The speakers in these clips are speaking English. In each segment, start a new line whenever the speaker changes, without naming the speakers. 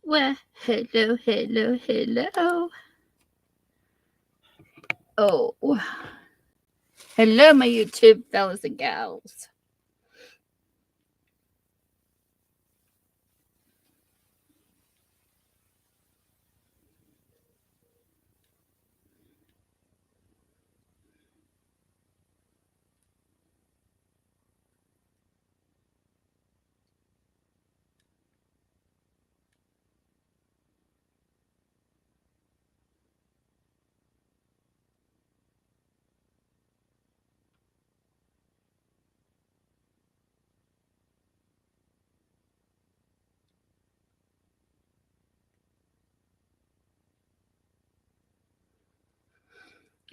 Well, hello, hello, hello. Oh, hello, my YouTube fellas and gals.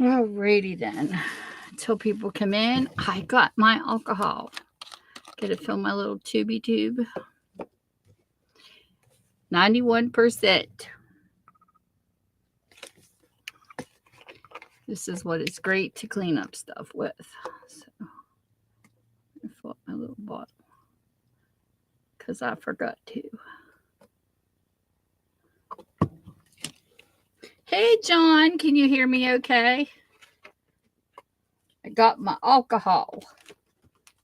Alrighty then. Until people come in, I got my alcohol. Gotta fill my little tubey tube. 91%. This is what it's great to clean up stuff with. So I fill up my little bottle because I forgot to. Hey, John, can you hear me okay? I got my alcohol,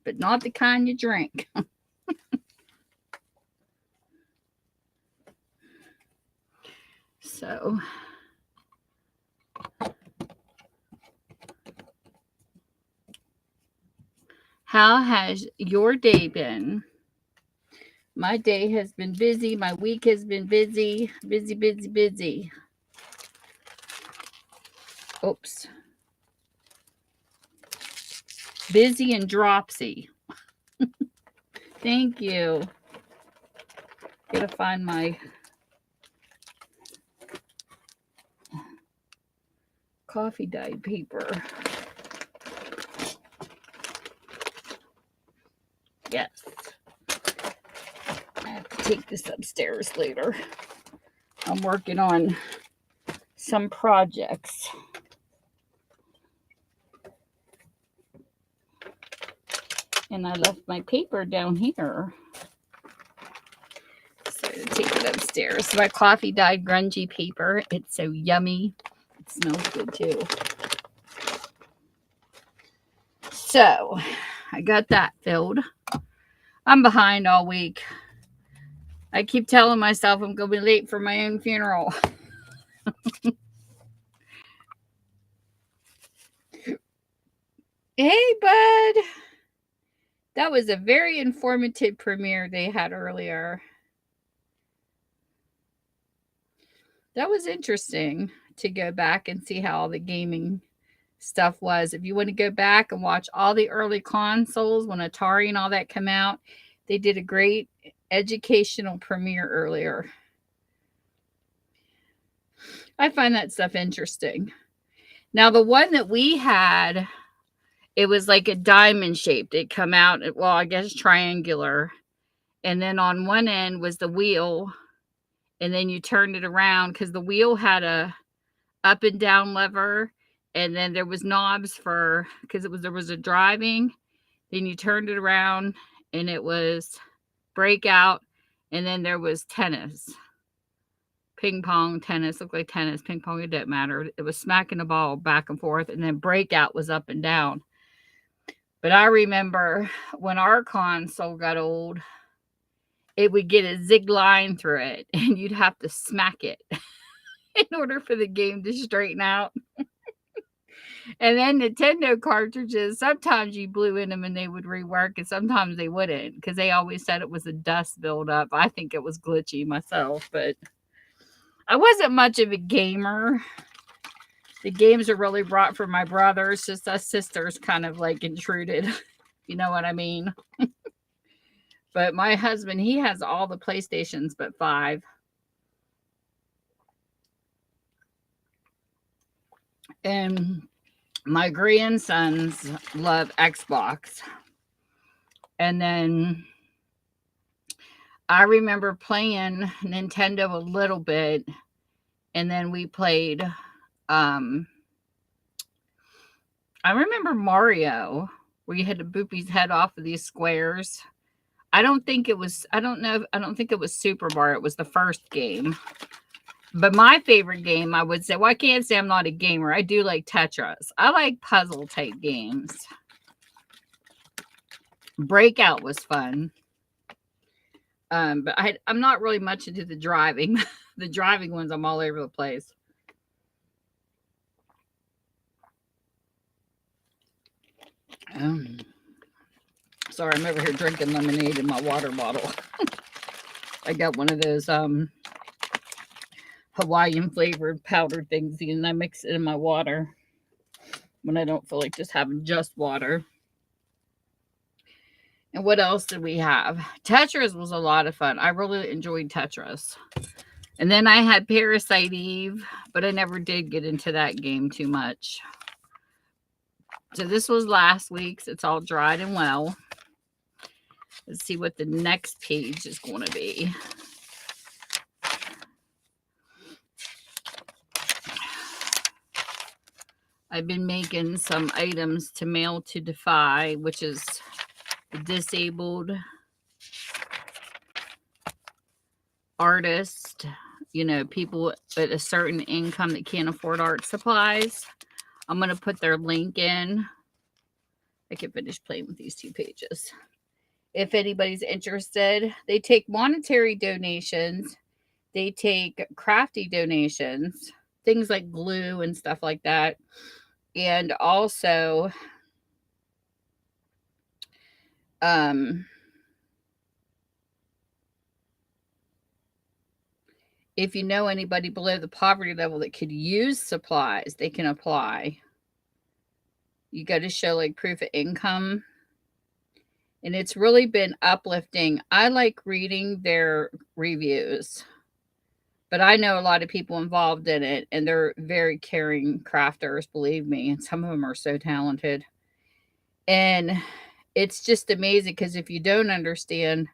but not the kind you drink. So, how has your day been? My day has been busy. My week has been busy. Busy, busy, busy. Oops. Busy and dropsy. Thank you. Gotta find my coffee dyed paper. Yes. I have to take this upstairs later. I'm working on some projects. And I left my paper down here. So to take it upstairs. My coffee dyed grungy paper. It's so yummy. It smells good too. So I got that filled. I'm behind all week. I keep telling myself I'm going to be late for my own funeral. Hey, bud. That was a very informative premiere they had earlier. That was interesting to go back and see how all the gaming stuff was. If you want to go back and watch all the early consoles when Atari and all that come out, they did a great educational premiere earlier. I find that stuff interesting. Now, the one that we had, it was like a diamond shaped. It come out, well, I guess triangular. And then on one end was the wheel. And then you turned it around because the wheel had a up and down lever. And then there was knobs for, because there was a driving. Then you turned it around and it was breakout. And then there was tennis. Ping pong, tennis, looked like tennis, ping pong, it didn't matter. It was smacking the ball back and forth, and then breakout was up and down. But I remember when our console got old, it would get a zig line through it, and you'd have to smack it in order for the game to straighten out. And then Nintendo cartridges, sometimes you blew in them and they would rework, and sometimes they wouldn't because they always said it was a dust buildup. I think it was glitchy myself, but I wasn't much of a gamer. The games are really brought from my brothers, just us sisters kind of like intruded. You know what I mean? But my husband, he has all the PlayStations but 5. And my grandsons love Xbox. And then I remember playing Nintendo a little bit. And then we played, I remember Mario, where you had to boop his head off of these squares. I don't think it was, I don't think it was Super Mario. It was the first game. But my favorite game, I would say, well, I can't say I'm not a gamer. I do like Tetris. I like puzzle type games. Breakout was fun. But I'm not really much into the driving. The driving ones, I'm all over the place. Sorry, I'm over here drinking lemonade in my water bottle. I got one of those Hawaiian flavored powdered things, and I mix it in my water when I don't feel like just having just water. And what else did we have? Tetris was a lot of fun. I really enjoyed Tetris. And then I had Parasite Eve, but I never did get into that game too much. So this was last week's. It's all dried and well. Let's see what the next page is going to be. I've been making some items to mail to Defy, which is the disabled artist, people at a certain income that can't afford art supplies. I'm going to put their link in. I can finish playing with these 2 pages. If anybody's interested, they take monetary donations. They take crafty donations, things like glue and stuff like that. And also, if you know anybody below the poverty level that could use supplies, they can apply. You got to show like proof of income. And it's really been uplifting. I like reading their reviews, but I know a lot of people involved in it, and they're very caring crafters, believe me. And some of them are so talented. And it's just amazing because if you don't understand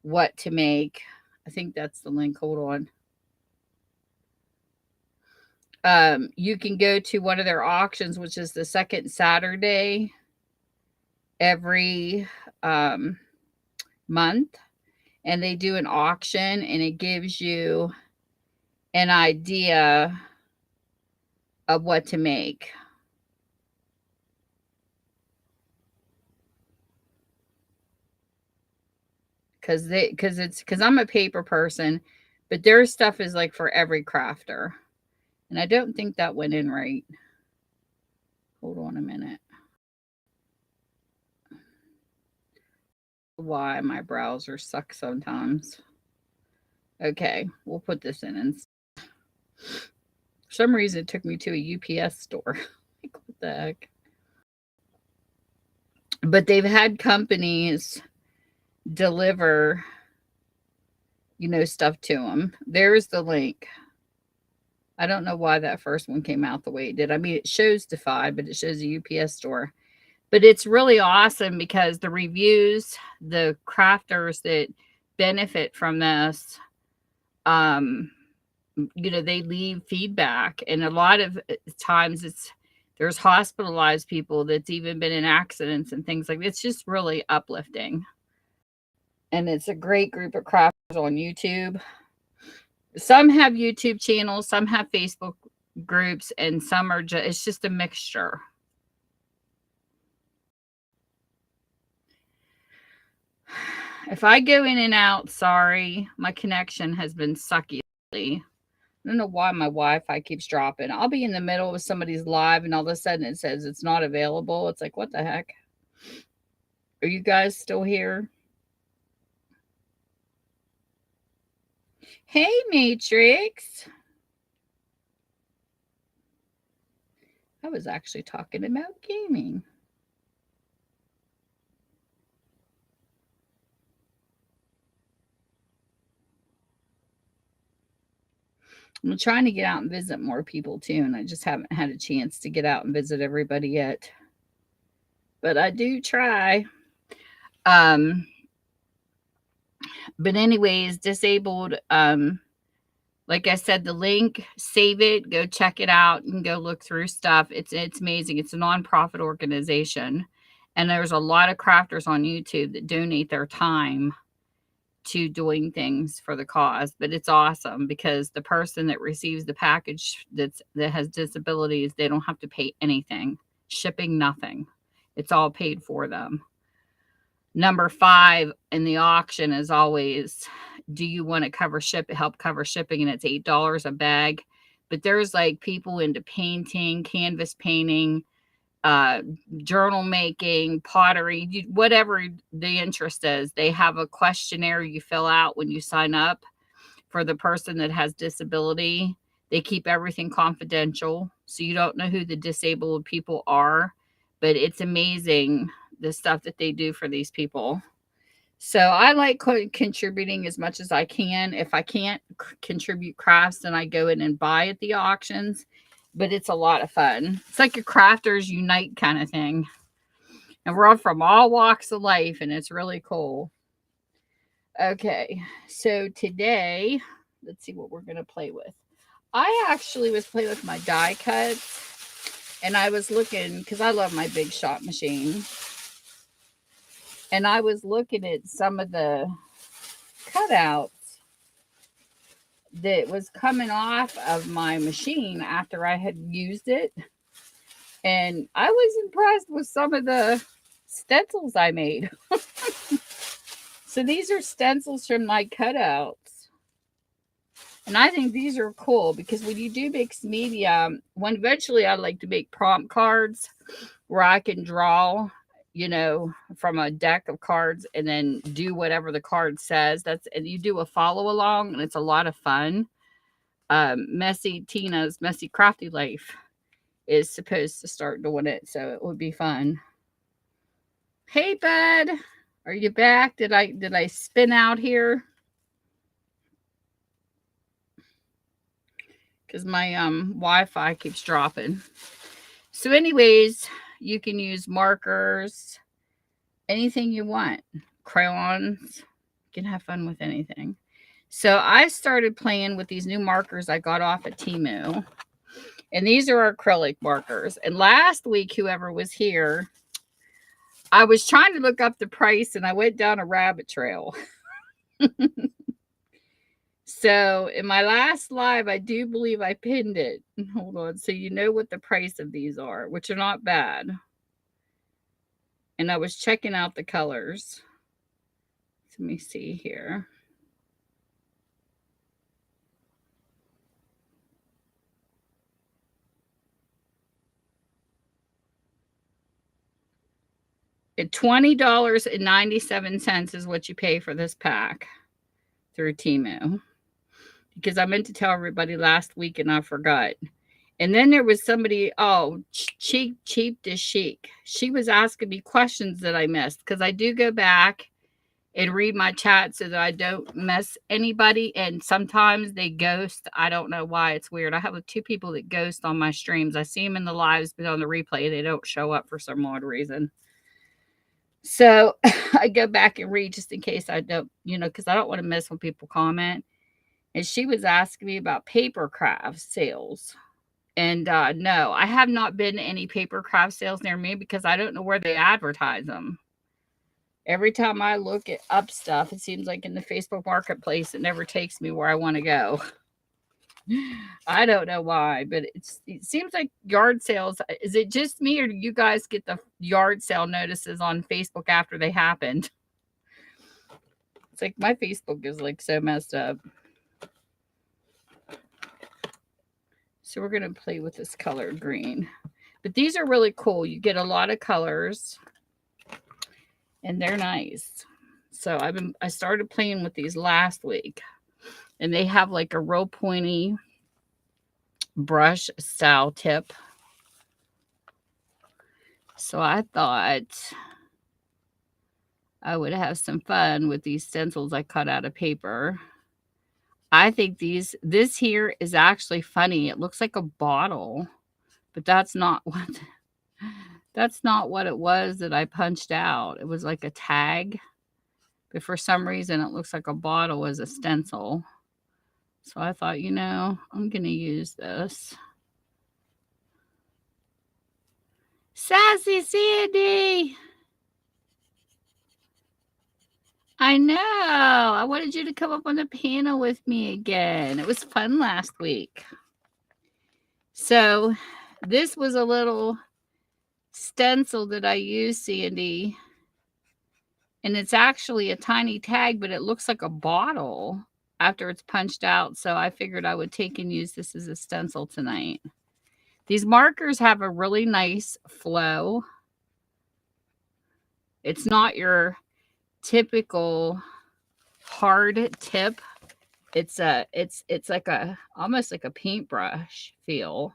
what to make, I think that's the link. Hold on. You can go to one of their auctions, which is the second Saturday every month, and they do an auction, and it gives you an idea of what to make. Because I'm a paper person, but their stuff is like for every crafter. And I don't think that went in right. Hold on a minute. Why my browser sucks sometimes. Okay, we'll put this in. And for some reason, it took me to a UPS store. Like, what the heck? But they've had companies deliver, stuff to them. There's the link. I don't know why that first one came out the way it did. I mean, it shows Defy, but it shows a UPS store. But it's really awesome because the reviews, the crafters that benefit from this, they leave feedback. And a lot of times there's hospitalized people that's even been in accidents and things like that. It's just really uplifting. And it's a great group of crafters on YouTube. Some have YouTube channels, some have Facebook groups, and some are just, it's just a mixture. If I go in and out, sorry, my connection has been sucky lately. I don't know why my Wi-Fi keeps dropping. I'll be in the middle of somebody's live and all of a sudden it says it's not available. It's like, what the heck? Are you guys still here? Hey, Matrix. I was actually talking about gaming. I'm trying to get out and visit more people too, and I just haven't had a chance to get out and visit everybody yet. But I do try. But anyways, disabled, like I said, the link, save it, go check it out and go look through stuff. It's amazing. It's a nonprofit organization. And there's a lot of crafters on YouTube that donate their time to doing things for the cause. But it's awesome because the person that receives the package that has disabilities, they don't have to pay anything. Shipping, nothing. It's all paid for them. Number 5 in the auction is always, do you want to help cover shipping? And it's $8 a bag. But there's like people into painting, canvas painting, journal making, pottery, whatever the interest is. They have a questionnaire you fill out when you sign up for the person that has disability. They keep everything confidential, so you don't know who the disabled people are, but it's amazing the stuff that they do for these people. So I like contributing as much as I can. If I can't contribute crafts, then I go in and buy at the auctions. But it's a lot of fun. It's like a crafters unite kind of thing. And we're all from all walks of life, and it's really cool. Okay, so today, let's see what we're going to play with. I actually was playing with my die cuts, and I was looking, because I love my Big Shot machine. And I was looking at some of the cutouts that was coming off of my machine after I had used it. And I was impressed with some of the stencils I made. So these are stencils from my cutouts. And I think these are cool because when you do mixed media, when eventually I'd like to make prompt cards where I can draw, from a deck of cards and then do whatever the card says. And you do a follow along, and it's a lot of fun. Tina's Messy Crafty Life is supposed to start doing it, so it would be fun. Hey, bud, are you back? Did I spin out here? Because my Wi-Fi keeps dropping. So anyways, you can use markers, anything you want, crayons. You can have fun with anything. So I started playing with these new markers I got off at Temu. And these are acrylic markers. And last week, whoever was here, I was trying to look up the price and I went down a rabbit trail. So in my last live, I do believe I pinned it. Hold on. So you know what the price of these are, which are not bad. And I was checking out the colors. Let me see here. At $20.97 is what you pay for this pack through Temu. Because I meant to tell everybody last week and I forgot. And then there was somebody, Cheap to Chic. She was asking me questions that I missed because I do go back and read my chat so that I don't miss anybody. And sometimes they ghost. I don't know why. It's weird. I have 2 people that ghost on my streams. I see them in the lives, but on the replay, they don't show up for some odd reason. So I go back and read just in case I don't, because I don't want to miss when people comment. And she was asking me about paper craft sales. And no, I have not been to any paper craft sales near me because I don't know where they advertise them. Every time I look up stuff, it seems like in the Facebook Marketplace, it never takes me where I want to go. I don't know why, but it seems like yard sales. Is it just me, or do you guys get the yard sale notices on Facebook after they happened? It's like my Facebook is like so messed up. So we're going to play with this color green. But these are really cool. You get a lot of colors, and they're nice. So I started playing with these last week, and they have like a real pointy brush style tip. So I thought I would have some fun with these stencils I cut out of paper. I think this here is actually funny. It looks like a bottle, but that's not what it was that I punched out. It was like a tag, but for some reason it looks like a bottle as a stencil. So I thought, I'm going to use this. Sassy Sandy! I know. I wanted you to come up on the panel with me again. It was fun last week. So, this was a little stencil that I used, Sandy. And it's actually a tiny tag, but it looks like a bottle after it's punched out. So, I figured I would take and use this as a stencil tonight. These markers have a really nice flow. It's not your typical hard tip. It's like a almost like a paintbrush feel.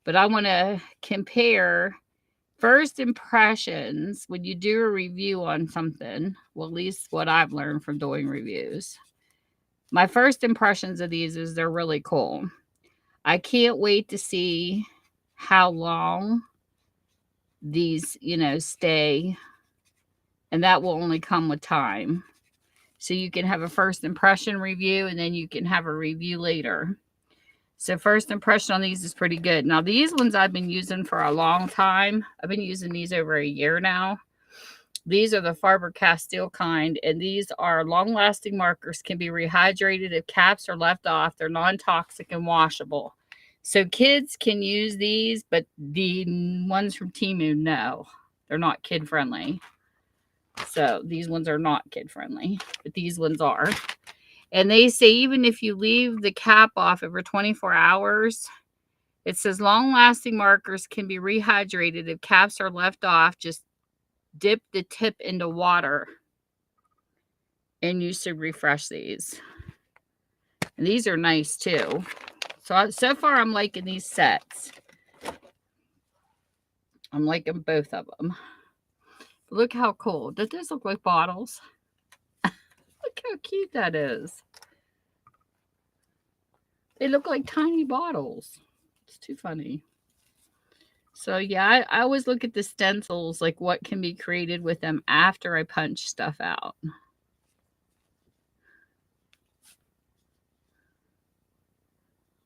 But I want to compare first impressions when you do a review on something. Well, at least what I've learned from doing reviews. My first impressions of these is they're really cool. I can't wait to see how long these, stay, and that will only come with time. So you can have a first impression review and then you can have a review later. So first impression on these is pretty good. Now these ones I've been using for a long time. I've been using these over a year now. These are the Faber-Castell kind, and these are long-lasting markers, can be rehydrated if caps are left off. They're non-toxic and washable. So kids can use these, but the ones from Temu, no. They're not kid-friendly. So these ones are not kid-friendly, but these ones are. And they say even if you leave the cap off over 24 hours, it says long-lasting markers can be rehydrated if caps are left off. Just dip the tip into water and you should refresh these. And these are nice too. So far I'm liking these sets. I'm liking both of them. Look how cool. Does this look like bottles? Look how cute that is. They look like tiny bottles. It's too funny. So yeah, I always look at the stencils, like what can be created with them after I punch stuff out.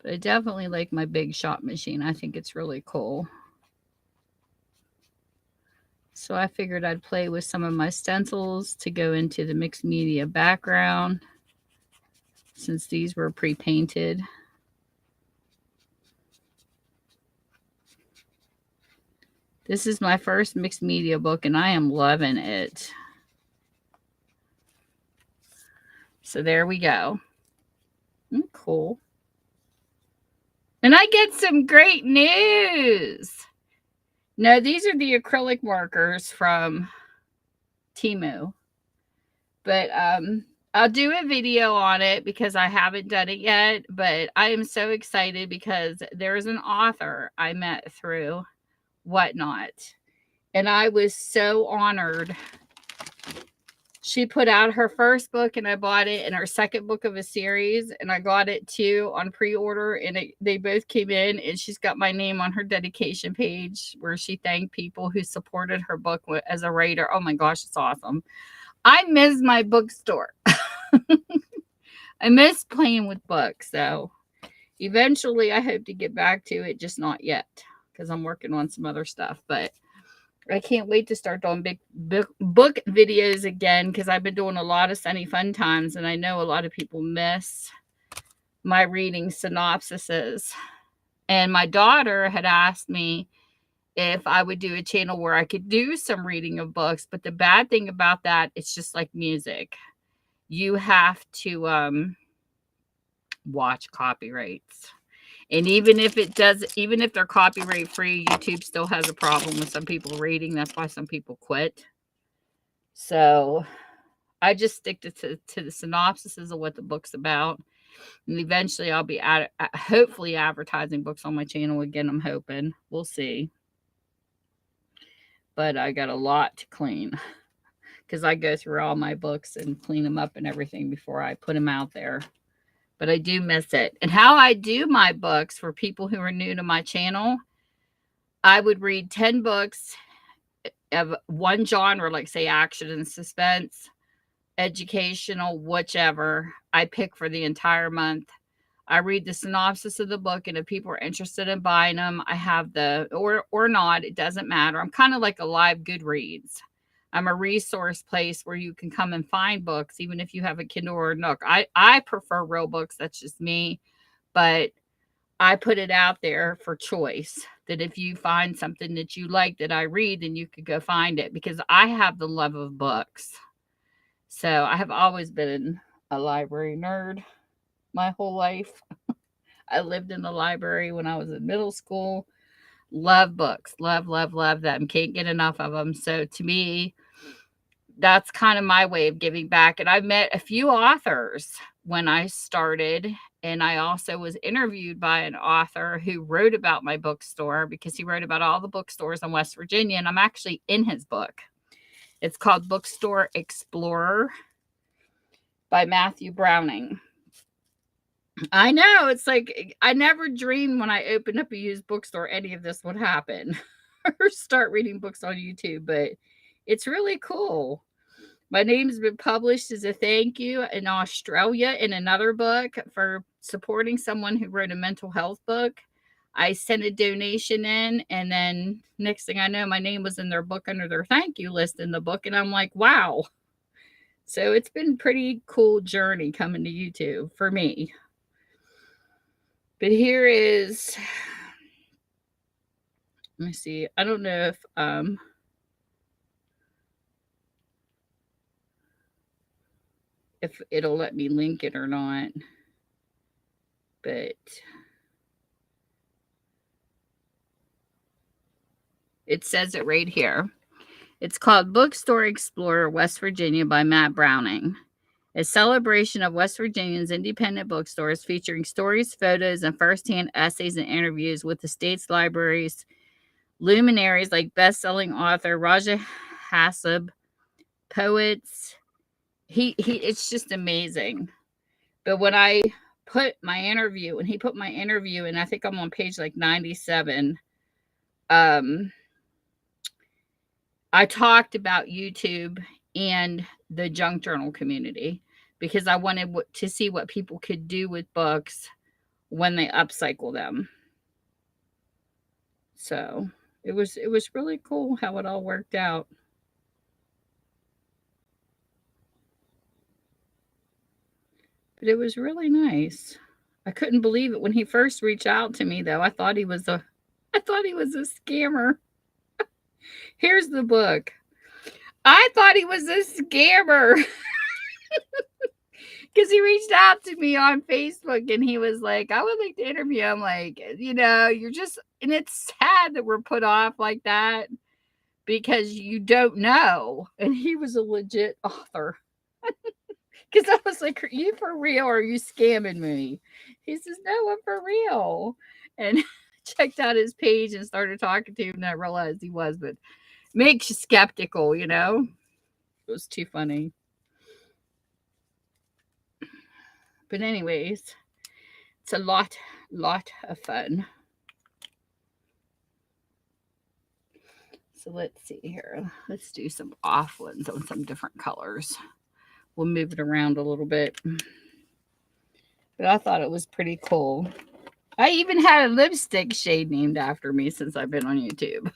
But I definitely like my Big Shot machine. I think it's really cool. So I figured I'd play with some of my stencils to go into the mixed media background, since these were pre-painted. This is my first mixed media book, and I am loving it. So there we go. Cool. And I get some great news. No, these are the acrylic markers from Temu. But I'll do a video on it because I haven't done it yet. But I am so excited because there's an author I met through Whatnot. And I was so honored. She put out her first book and I bought it, and her second book of a series, and I got it too on pre-order, and they both came in, and she's got my name on her dedication page where she thanked people who supported her book as a writer. Oh my gosh, it's awesome. I miss my bookstore. I miss playing with books. So eventually I hope to get back to it, just not yet because I'm working on some other stuff. But I can't wait to start doing big book videos again because I've been doing a lot of Sunny Fun Times, and I know a lot of people miss my reading synopsises. And my daughter had asked me if I would do a channel where I could do some reading of books, but the bad thing about that, it's just like music. You have to watch copyrights. And even if they're copyright free, YouTube still has a problem with some people reading. That's why some people quit. So I just stick to the synopsises of what the book's about. And eventually I'll be hopefully advertising books on my channel again. I'm hoping. We'll see. But I got a lot to clean because I go through all my books and clean them up and everything before I put them out there. But I do miss it. And how I do my books for people who are new to my channel, I would read 10 books of one genre, like say action and suspense, educational, whichever I pick for the entire month. I read the synopsis of the book, and if people are interested in buying them, I have or not, it doesn't matter. I'm kind of like a live Goodreads. I'm a resource place where you can come and find books, even if you have a Kindle or a Nook. I prefer real books. That's just me. But I put it out there for choice that if you find something that you like that I read, then you could go find it, because I have the love of books. So I have always been a library nerd my whole life. I lived in the library when I was in middle school. Love books. Love, love, love them. Can't get enough of them. So to me, that's kind of my way of giving back. And I've met a few authors when I started. And I also was interviewed by an author who wrote about my bookstore, because he wrote about all the bookstores in West Virginia. And I'm actually in his book. It's called Bookstore Explorer by Matthew Browning. I know. It's like, I never dreamed when I opened up a used bookstore any of this would happen or start reading books on YouTube, but it's really cool. My name's been published as a thank you in Australia in another book for supporting someone who wrote a mental health book. I sent a donation in, and then next thing I know, my name was in their book under their thank you list in the book. And I'm like, wow. So it's been a pretty cool journey coming to YouTube for me. But here is, let me see. I don't know if it'll let me link it or not, but it says it right here. It's called Bookstore Explorer, West Virginia by Matt Browning, a celebration of West Virginia's independent bookstores, featuring stories, photos, and firsthand essays and interviews with the state's libraries, luminaries like best-selling author Raja Hassab, poets. It's just amazing. But when I put my interview, when he put my interview, and I think I'm on page like 97, I talked about YouTube and the junk journal community, because I wanted to see what people could do with books when they upcycle them. So it was really cool how it all worked out. But it was really nice. I couldn't believe it when he first reached out to me, though. I thought he was a scammer. Here's the book. I thought he was a scammer. Because he reached out to me on Facebook and he was like, I would like to interview. I'm like, you're just, and it's sad that we're put off like that because you don't know. And he was a legit author. Because I was like, are you for real or are you scamming me? He says, no, I'm for real. And checked out his page and started talking to him, and I realized he was, but makes you skeptical, It was too funny. But anyways, it's a lot of fun. So let's see here. Let's do some off ones on some different colors. We'll move it around a little bit. But I thought it was pretty cool. I even had a lipstick shade named after me since I've been on YouTube.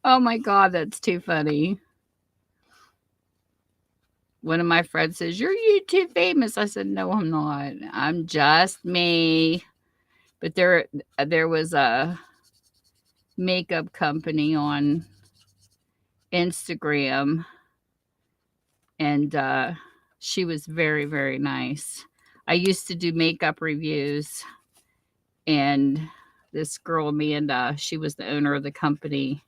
Oh my God, that's too funny. One of my friends says, you're YouTube famous. I said, no, I'm not. I'm just me. But there was a makeup company on Instagram, and she was very, very nice. I used to do makeup reviews, and this girl, Amanda, she was the owner of the company.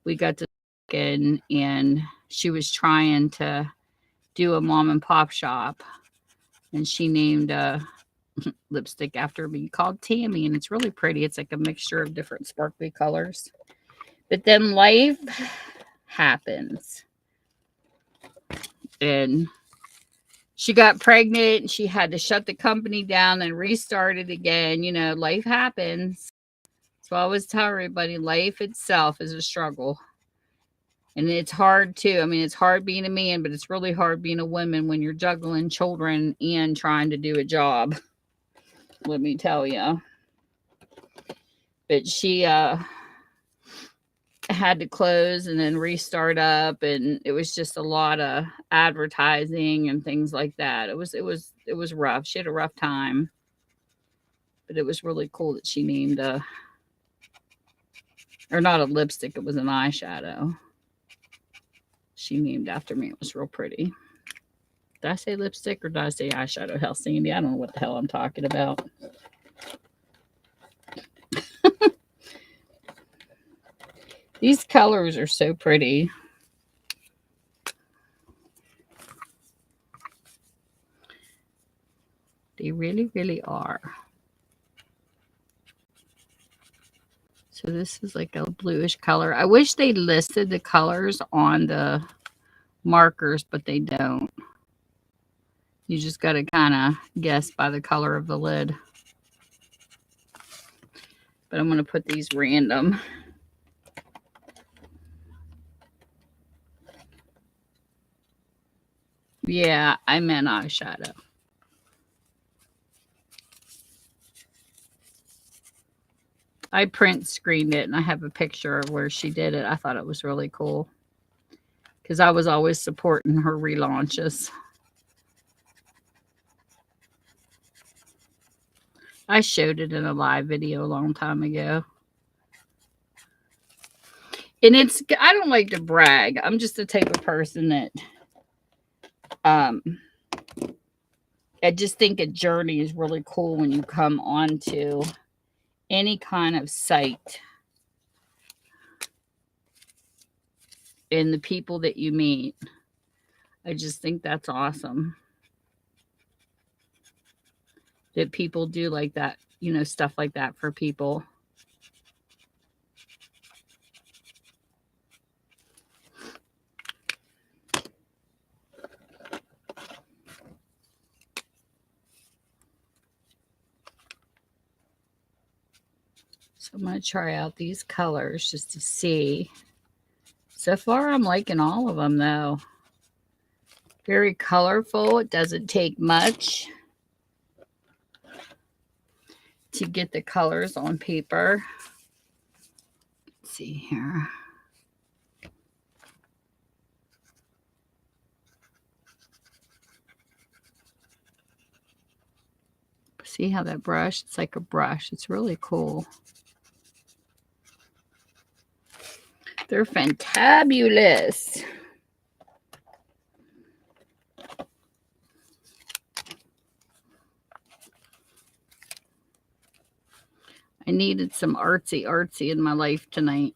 We got to talking, and she was trying to do a mom and pop shop, and she named a lipstick after me called Tammy, and it's really pretty. It's like a mixture of different sparkly colors. But then life happens, and she got pregnant and she had to shut the company down and restart it again. Life happens. So I always tell everybody, life itself is a struggle. And it's hard too. I mean, it's hard being a man, but it's really hard being a woman when you're juggling children and trying to do a job. Let me tell you. But she, had to close and then restart up, and it was just a lot of advertising and things like that. It was rough. She had a rough time, but it was really cool that she named or not a lipstick, it was an eyeshadow. She named after me. It was real pretty. Did I say lipstick or did I say eyeshadow? Hell, Sandy, I don't know what the hell I'm talking about. These colors are so pretty. They really, really are. So this is like a bluish color. I wish they listed the colors on the markers, but they don't. You just got to kind of guess by the color of the lid. But I'm going to put these random. Yeah, I meant eyeshadow. I print screened it and I have a picture of where she did it. I thought it was really cool because I was always supporting her relaunches. I showed it in a live video a long time ago. And I don't like to brag. I'm just the type of person that I just think a journey is really cool when you come onto any kind of site and the people that you meet. I just think that's awesome that people do like that, stuff like that for people. So I'm going to try out these colors just to see. So far, I'm liking all of them, though. Very colorful. It doesn't take much to get the colors on paper. Let's see here. See how that brush? It's like a brush. It's really cool. They're fantabulous. I needed some artsy in my life tonight.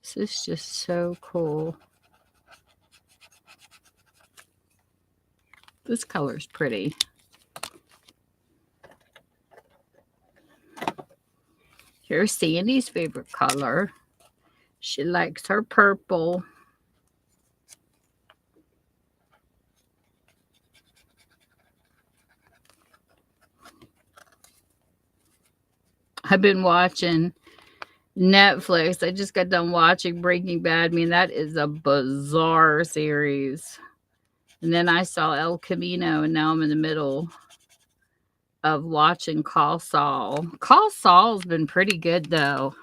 This is just so cool. This color's pretty. Here's Sandy's favorite color. She likes her purple. I've been watching Netflix. I just got done watching Breaking Bad. I mean, that is a bizarre series. And then I saw El Camino, and now I'm in the middle of watching Call Saul. Call Saul's been pretty good, though.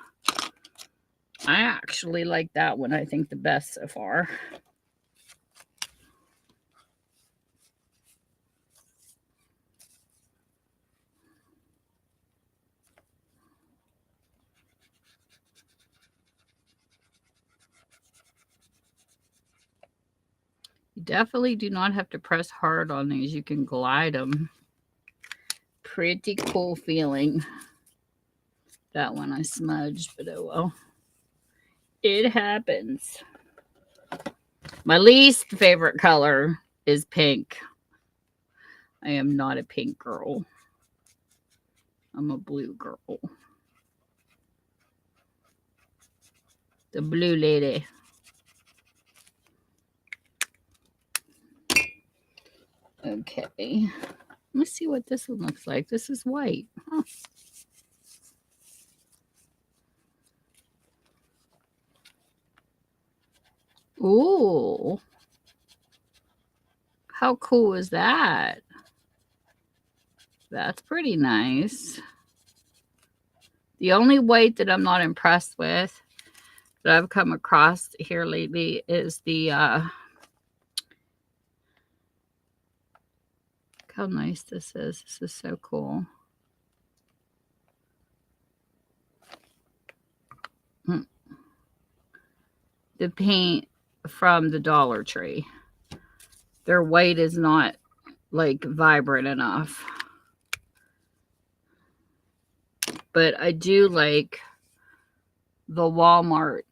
I actually like that one, I think, the best so far. You definitely do not have to press hard on these. You can glide them. Pretty cool feeling. That one I smudged, but oh well. It happens. My least favorite color is pink. I am not a pink girl. I'm a blue girl. The blue lady. Okay. Let's see what this one looks like. This is white. Huh. cool. How cool is that? That's pretty nice. The only white that I'm not impressed with that I've come across here lately is the how nice this is. This is so cool. The paint from the Dollar Tree. Their white is not like vibrant enough. But I do like the Walmart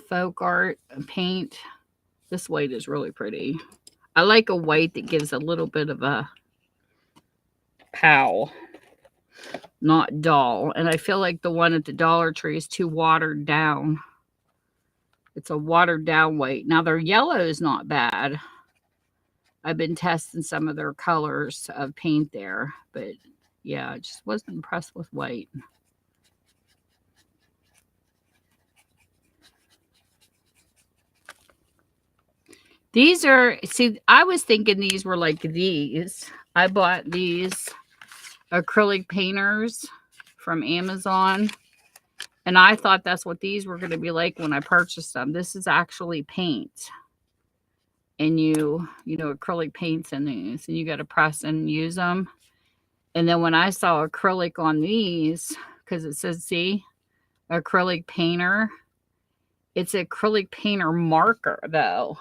folk art paint. This white is really pretty. I like a white that gives a little bit of a pow, not dull. And I feel like the one at the Dollar Tree is too watered down. It's a watered down white. Now their yellow is not bad. I've been testing some of their colors of paint there, but yeah, I just wasn't impressed with white. These are, see, I was thinking these were like these. I bought these acrylic painters from Amazon, and I thought that's what these were going to be like when I purchased them. This is actually paint. And you know, acrylic paints in these, and you got to press and use them. And then when I saw acrylic on these, because it says, see, acrylic painter, it's acrylic painter marker though,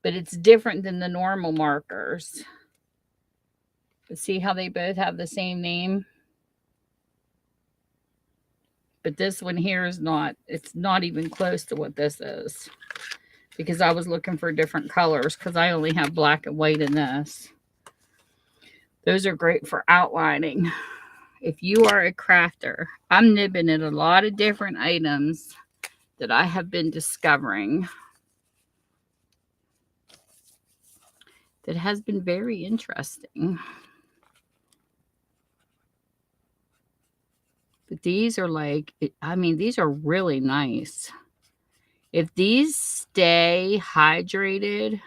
but it's different than the normal markers. But see how they both have the same name? But this one here is not, it's not even close to what this is, because I was looking for different colors because I only have black and white in this. Those are great for outlining. If you are a crafter, I'm nibbing at a lot of different items that I have been discovering that has been very interesting. But these are like, I mean, these are really nice. If these stay hydrated,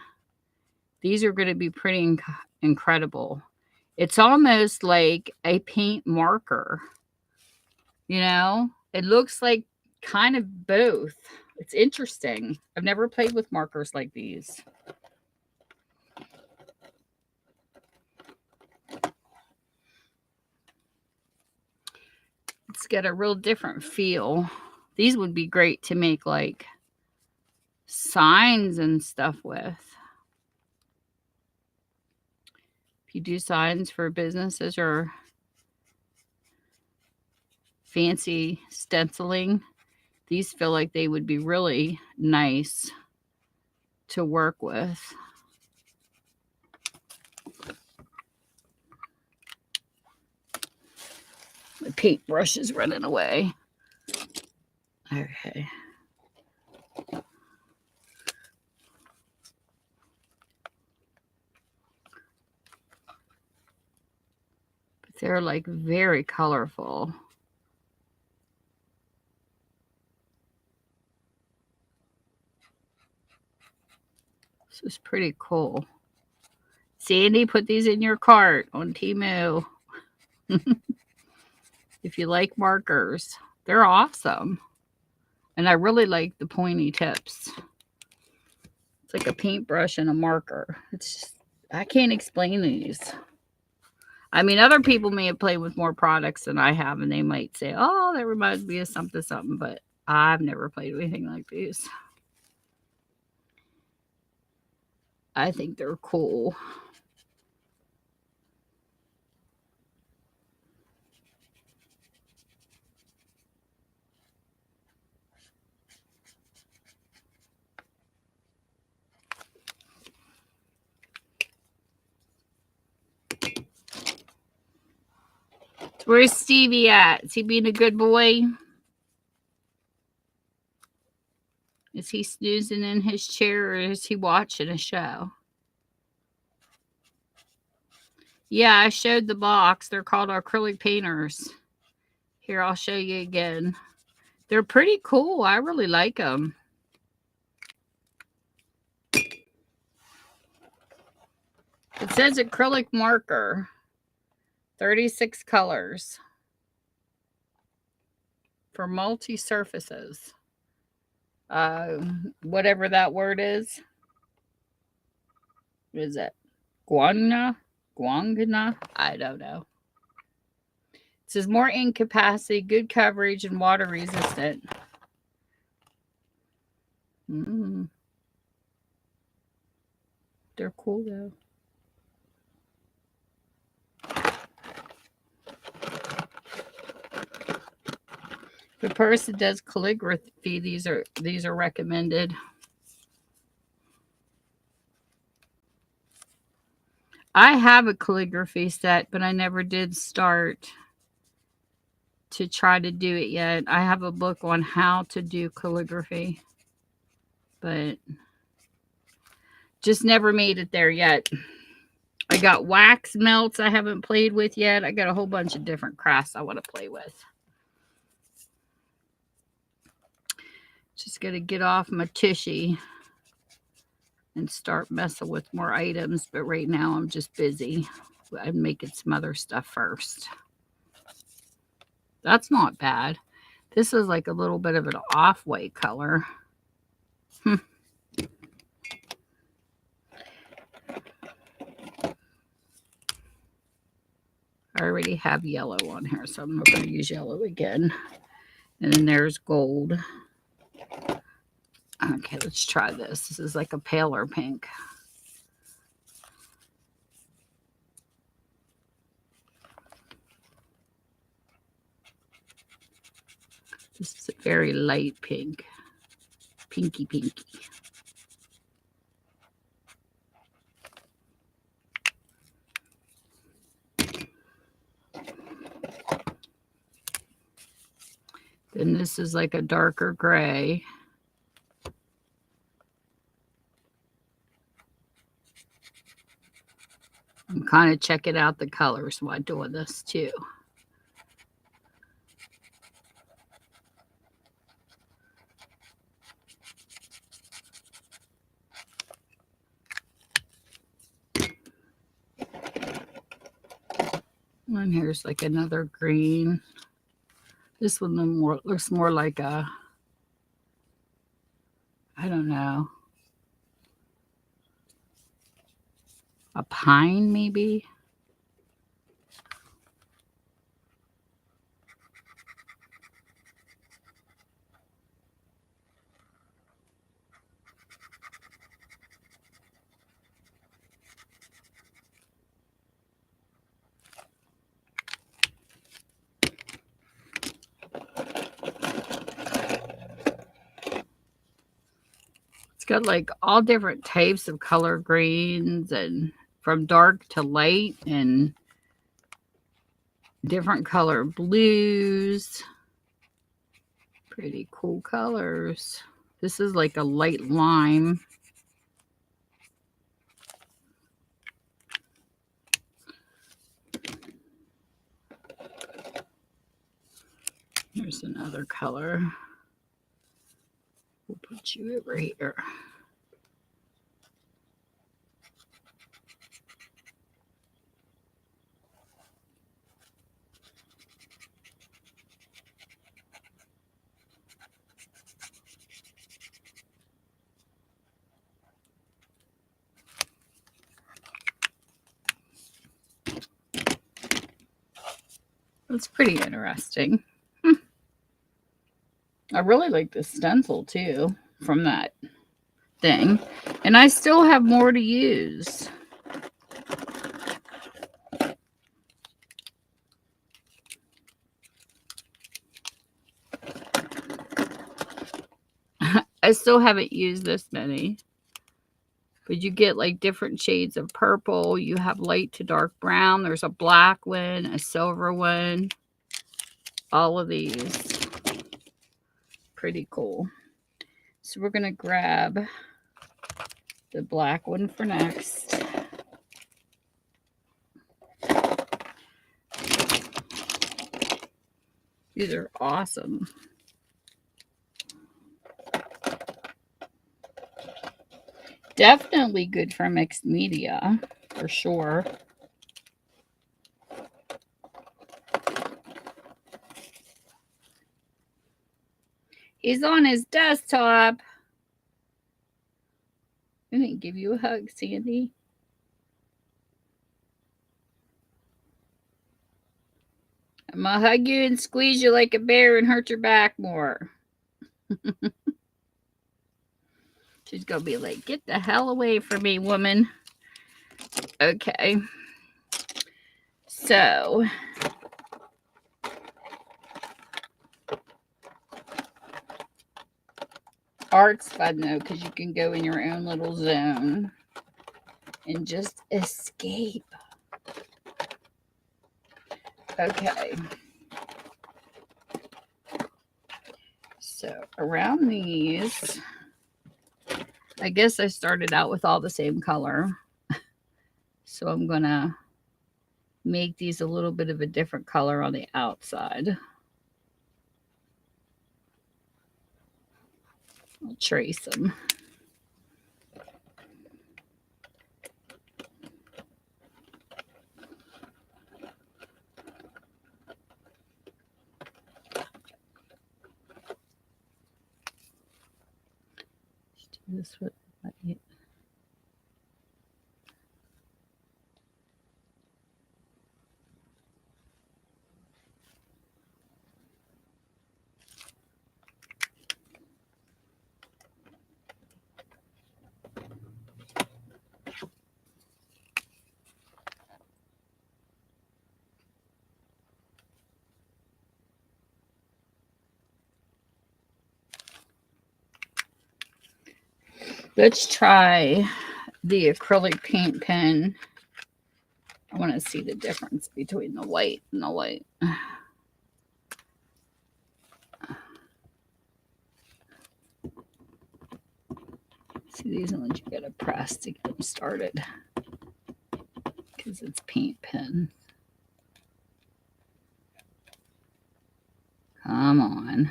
these are going to be pretty incredible. It's almost like a paint marker. You know, it looks like kind of both. It's interesting. I've never played with markers like these. It's got a real different feel. These would be great to make like signs and stuff with. If you do signs for businesses or fancy stenciling, these feel like they would be really nice to work with. My paintbrush is running away. Okay. But they're like very colorful. This is pretty cool. Sandy, put these in your cart on Temu. If you like markers, they're awesome. And I really like the pointy tips. It's like a paintbrush and a marker. It's just, I can't explain these. I mean, other people may have played with more products than I have, and they might say, oh, that reminds me of something, something, but I've never played with anything like these. I think they're cool. Where's Stevie at? Is he being a good boy? Is he snoozing in his chair, or is he watching a show? Yeah, I showed the box. They're called acrylic painters. Here, I'll show you again. They're pretty cool. I really like them. It says acrylic marker, 36 colors for multi-surfaces. Whatever that word is. What is it? Guangna? I don't know. It says more ink capacity, good coverage, and water resistant. They're cool though. The person does calligraphy. These are recommended. I have a calligraphy set, but I never did start to try to do it yet. I have a book on how to do calligraphy, but just never made it there yet. I got wax melts I haven't played with yet. I got a whole bunch of different crafts I want to play with. Just got to get off my tushy and start messing with more items. But right now I'm just busy. I'm making some other stuff first. That's not bad. This is like a little bit of an off-white color. I already have yellow on here, so I'm not going to use yellow again. And then there's gold. Okay, let's try this. This is like a paler pink. This is a very light pink. Pinky, pinky. Then this is like a darker gray. I'm kind of checking out the colors while doing this too. And here's like another green. This one looks more like a, I don't know, a pine maybe. Got like all different types of color greens and from dark to light and different color blues. Pretty cool colors. This is like a light lime. Here's another color. We'll put you over here. It's pretty interesting. I really like the stencil too from that thing. And I still have more to use. I still haven't used this many. But you get like different shades of purple. You have light to dark brown. There's a black one, a silver one. All of these. Pretty cool. So we're going to grab the black one for next. These are awesome. Definitely good for mixed media. for sure. He's on his desktop. I'm going to give you a hug, Sandy. I'm going to hug you and squeeze you like a bear and hurt your back more. She's going to be like, get the hell away from me, woman. Okay. So, art's fun though, because you can go in your own little zone and just escape. Okay. So, around these, I guess I started out with all the same color. So, I'm going to make these a little bit of a different color on the outside. I'll trace them. Let's do this with light. Let's try the acrylic paint pen. I want to see the difference between the white and the white. See, these ones you gotta press to get them started because it's paint pen. Come on.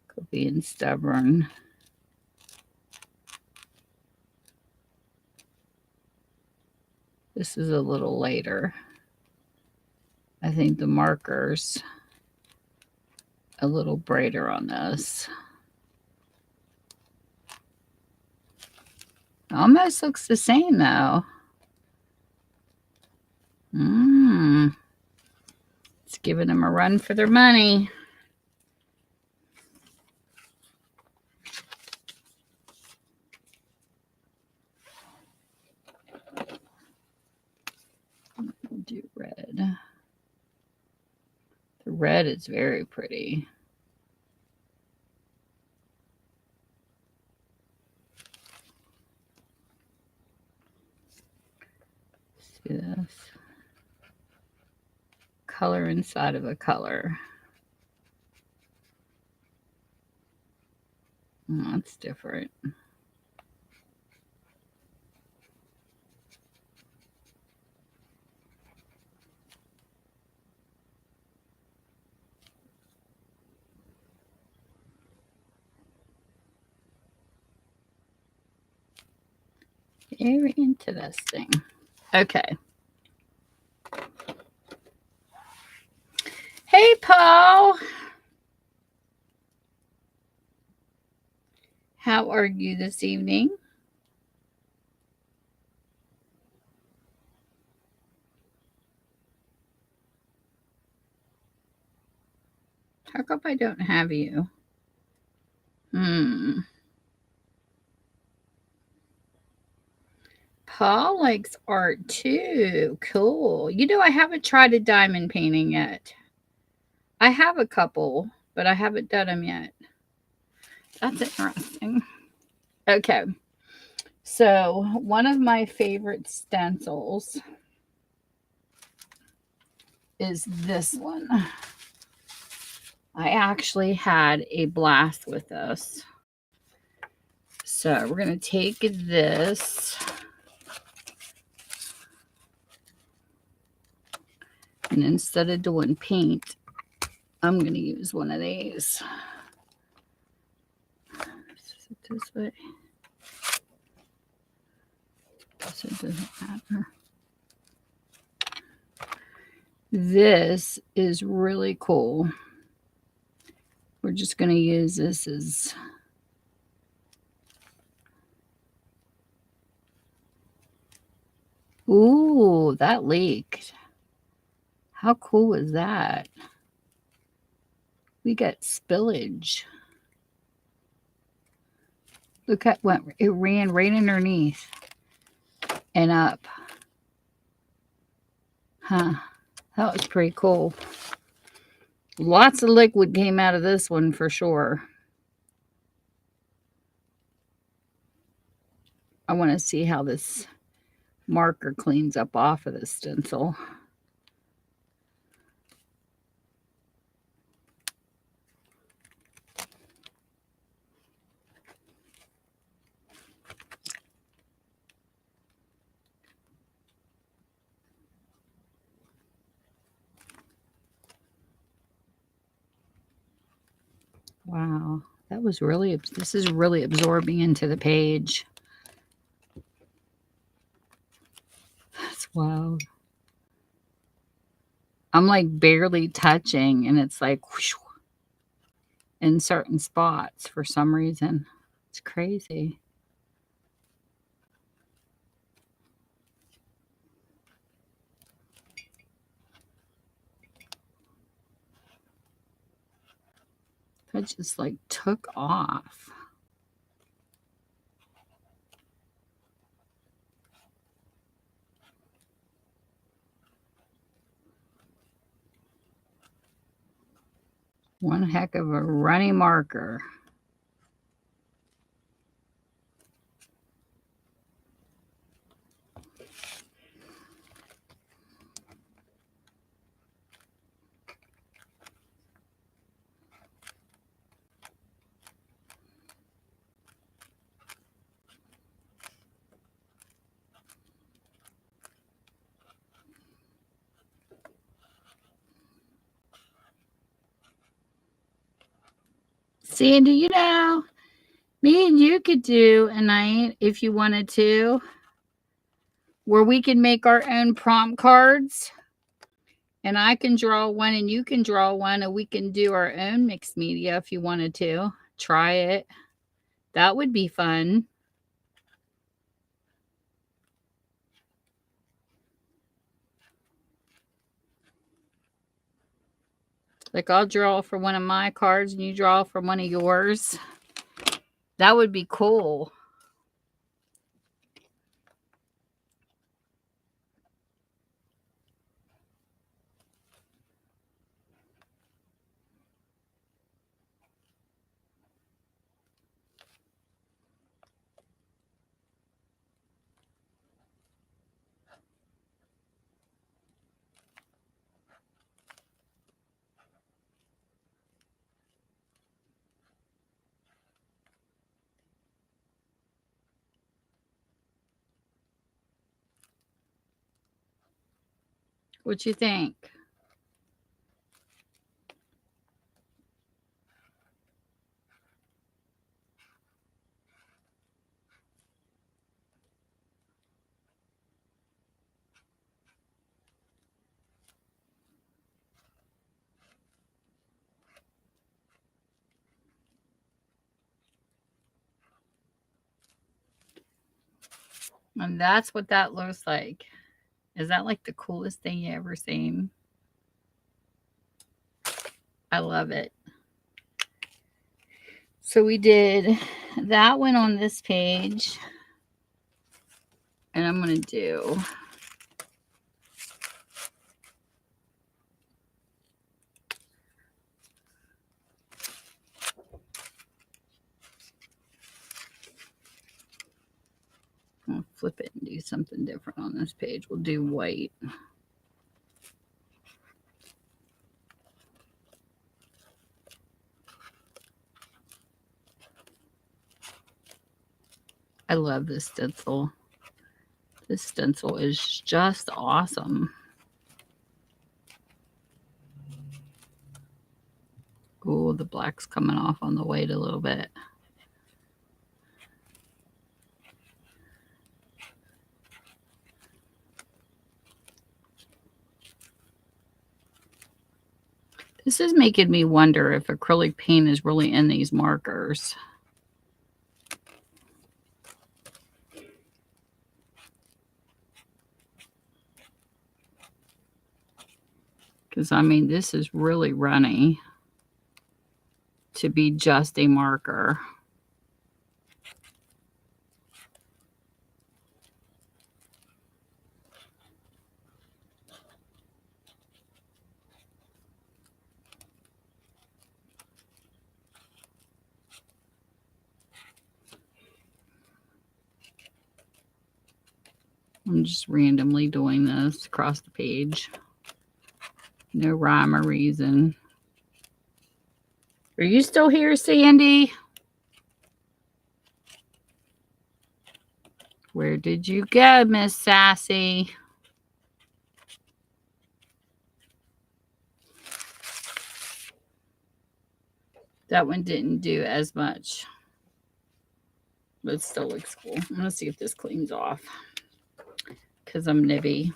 Quit being stubborn. This is a little later. I think the marker's a little brighter on this. Almost looks the same though. It's giving them a run for their money. We'll do red. The red is very pretty. See this? Color inside of a color. Oh, that's different. Very interesting. Okay. Hey, Paul. How are you this evening? How come I don't have you? Paul likes art too. Cool. You know, I haven't tried a diamond painting yet. I have a couple, but I haven't done them yet. That's interesting. Okay. So, one of my favorite stencils is this one. I actually had a blast with this. So, we're going to take this. And instead of doing paint, I'm going to use one of these. This way. So it doesn't matter. This is really cool. We're just going to use this as ooh, that leaked. How cool is that? We got spillage. Look at what it ran right underneath and up. Huh. That was pretty cool. Lots of liquid came out of this one for sure. I want to see how this marker cleans up off of the stencil. Wow, that was really, this is really absorbing into the page. That's wild. I'm like barely touching and it's like whoosh, in certain spots for some reason. It's crazy. That just like took off. One heck of a runny marker. Sandy, you know, me and you could do a night if you wanted to, where we can make our own prompt cards. And I can draw one and you can draw one, and we can do our own mixed media if you wanted to. Try it. That would be fun. Like I'll draw for one of my cards and you draw for one of yours. That would be cool. What you think? And that's what that looks like. Is that like the coolest thing you ever seen? I love it. So we did that one on this page. And I'm going to do I'll flip it and do something different on this page. We'll do white. I love this stencil. This stencil is just awesome. Oh, the black's coming off on the white a little bit. This is making me wonder if acrylic paint is really in these markers. Because, I mean, this is really runny to be just a marker. I'm just randomly doing this across the page. No rhyme or reason. Are you still here, Sandy? Where did you go, Miss Sassy? That one didn't do as much, but it still looks cool. I'm going to see if this cleans off because I'm nibby.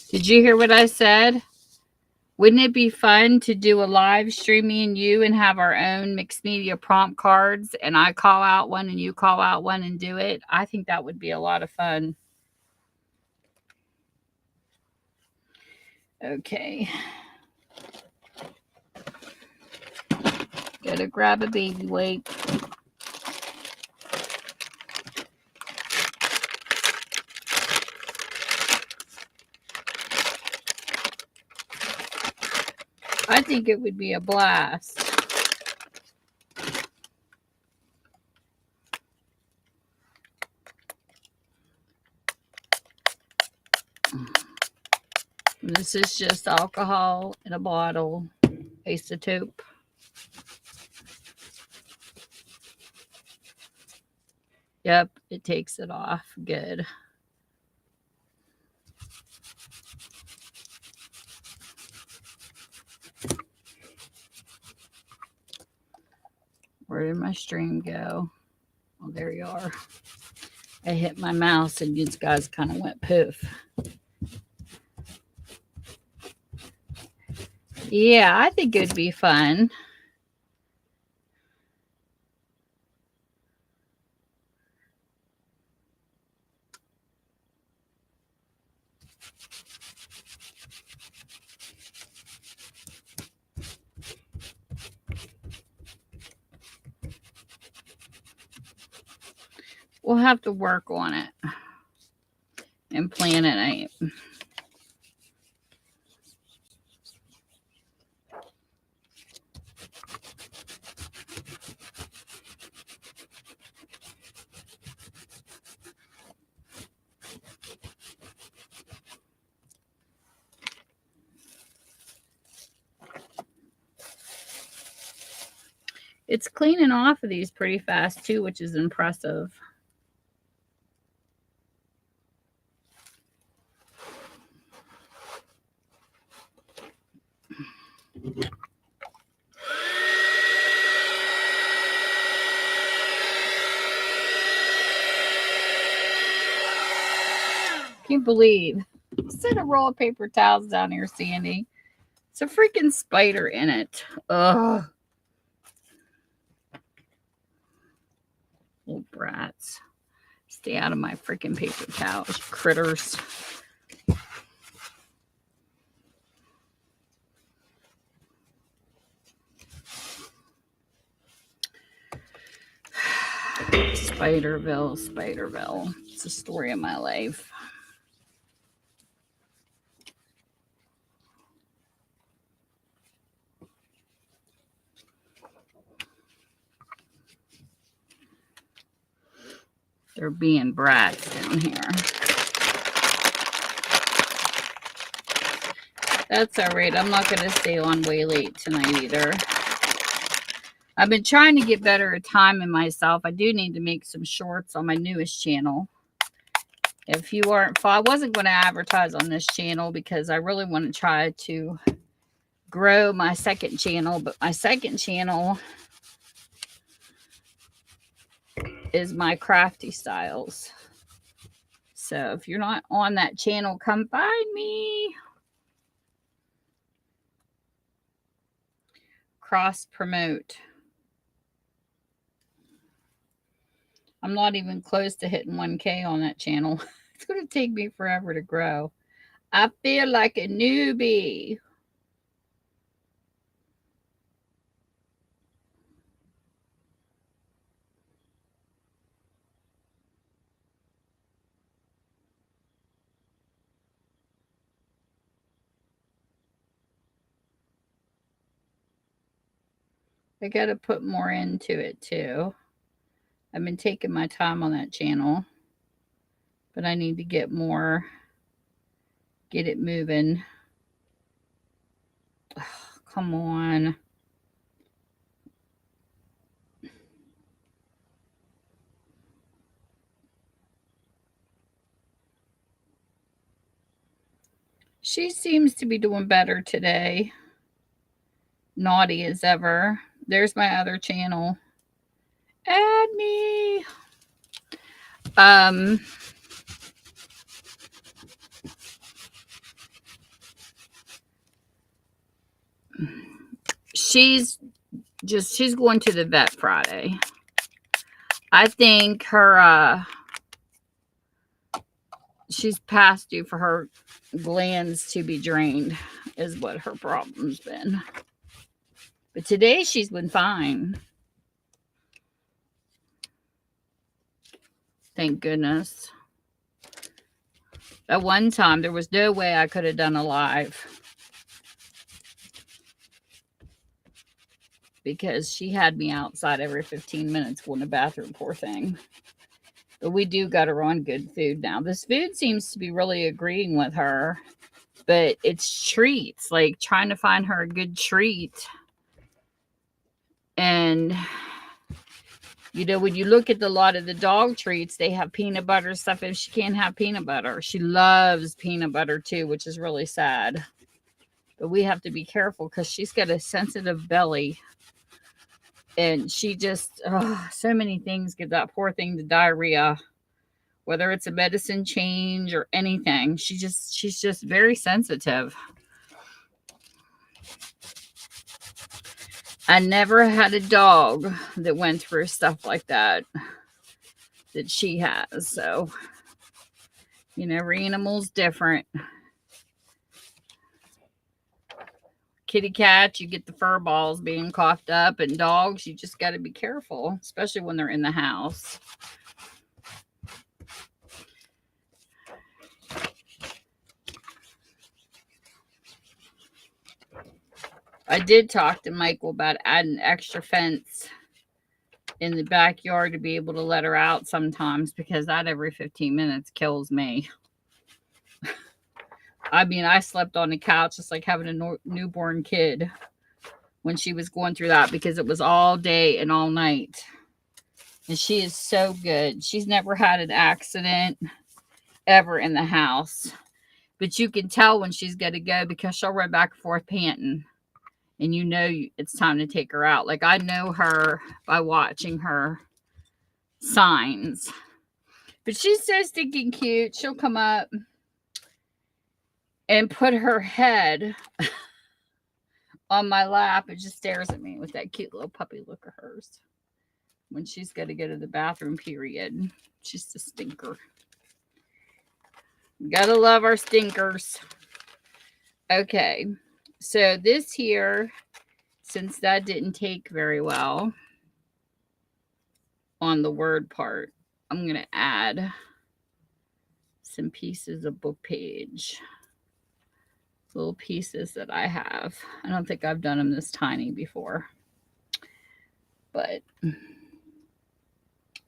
Did you hear what I said? Wouldn't it be fun to do a live stream, me and you, and have our own mixed media prompt cards, and I call out one and you call out one and do it? I think that would be a lot of fun. Okay. Gotta grab a baby wipe. I think it would be a blast. This is just alcohol in a bottle, isotope. Yep, it takes it off. Good. Where did my stream go? Oh, there you are. I hit my mouse and these guys kind of went poof. Yeah, I think it'd be fun. We'll have to work on it and plan it out. It's cleaning off of these pretty fast too, which is impressive. Can't believe. Set a roll of paper towels down here, Sandy. It's a freaking spider in it. Ugh. Little brats. Stay out of my freaking paper towels, critters. Spiderville, Spiderville. It's the story of my life. They're being brats down here. That's all right. I'm not going to stay on way late tonight either. I've been trying to get better at timing myself. I do need to make some shorts on my newest channel. If you aren't, I wasn't going to advertise on this channel because I really want to try to grow my second channel. But my second channel is my crafty styles. So if you're not on that channel, come find me. Cross promote. I'm not even close to hitting 1K on that channel. It's going to take me forever to grow. I feel like a newbie. I got to put more into it too. I've been taking my time on that channel, but I need to get more, get it moving. Oh, come on. She seems to be doing better today. Naughty as ever. There's my other channel. Add me. She's going to the vet Friday. I think her she's past due for her glands to be drained is what her problem's been. But today she's been fine. Thank goodness. At one time, there was no way I could have done a live because she had me outside every 15 minutes going to the bathroom, poor thing. But we do got her on good food now. This food seems to be really agreeing with her, but it's treats, like trying to find her a good treat. And, you know, when you look at a lot of the dog treats, they have peanut butter stuff, and she can't have peanut butter. She loves peanut butter too, which is really sad. But we have to be careful because she's got a sensitive belly. And she just, so many things give that poor thing the diarrhea, whether it's a medicine change or anything. She's just very sensitive. I never had a dog that went through stuff like that she has. So, you know, every animal's different. Kitty cats, you get the fur balls being coughed up, and dogs, you just got to be careful, especially when they're in the house. I did talk to Michael about adding extra fence in the backyard to be able to let her out sometimes, because that every 15 minutes kills me. I mean, I slept on the couch just like having a newborn kid when she was going through that, because it was all day and all night. And she is so good. She's never had an accident ever in the house. But you can tell when she's got to go because she'll run back and forth panting. And you know it's time to take her out. Like, I know her by watching her signs. But she's so stinking cute. She'll come up and put her head on my lap and just stares at me with that cute little puppy look of hers. When she's got to go to the bathroom, period. She's a stinker. Gotta love our stinkers. Okay. So this here, since that didn't take very well on the word part, I'm going to add some pieces of book page. Little pieces that I have. I don't think I've done them this tiny before, but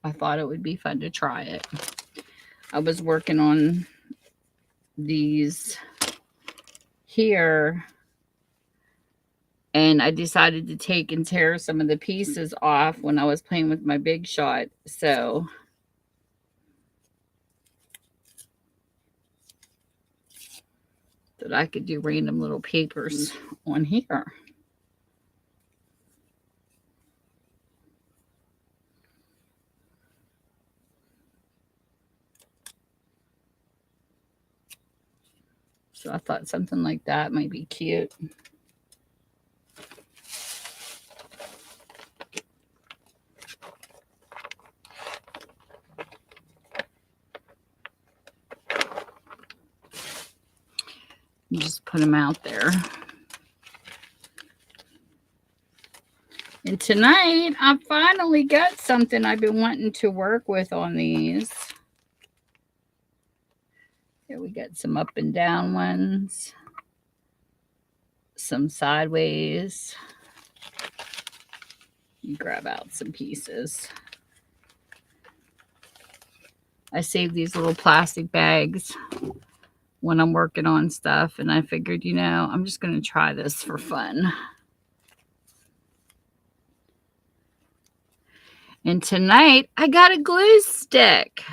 I thought it would be fun to try it. I was working on these here, and I decided to take and tear some of the pieces off when I was playing with my Big Shot. So that I could do random little papers on here. So I thought something like that might be cute. You just put them out there. And tonight, I finally got something I've been wanting to work with on these. Here we got some up and down ones, some sideways. You grab out some pieces. I save these little plastic bags when I'm working on stuff, and I figured, you know, I'm just going to try this for fun. And tonight, I got a glue stick.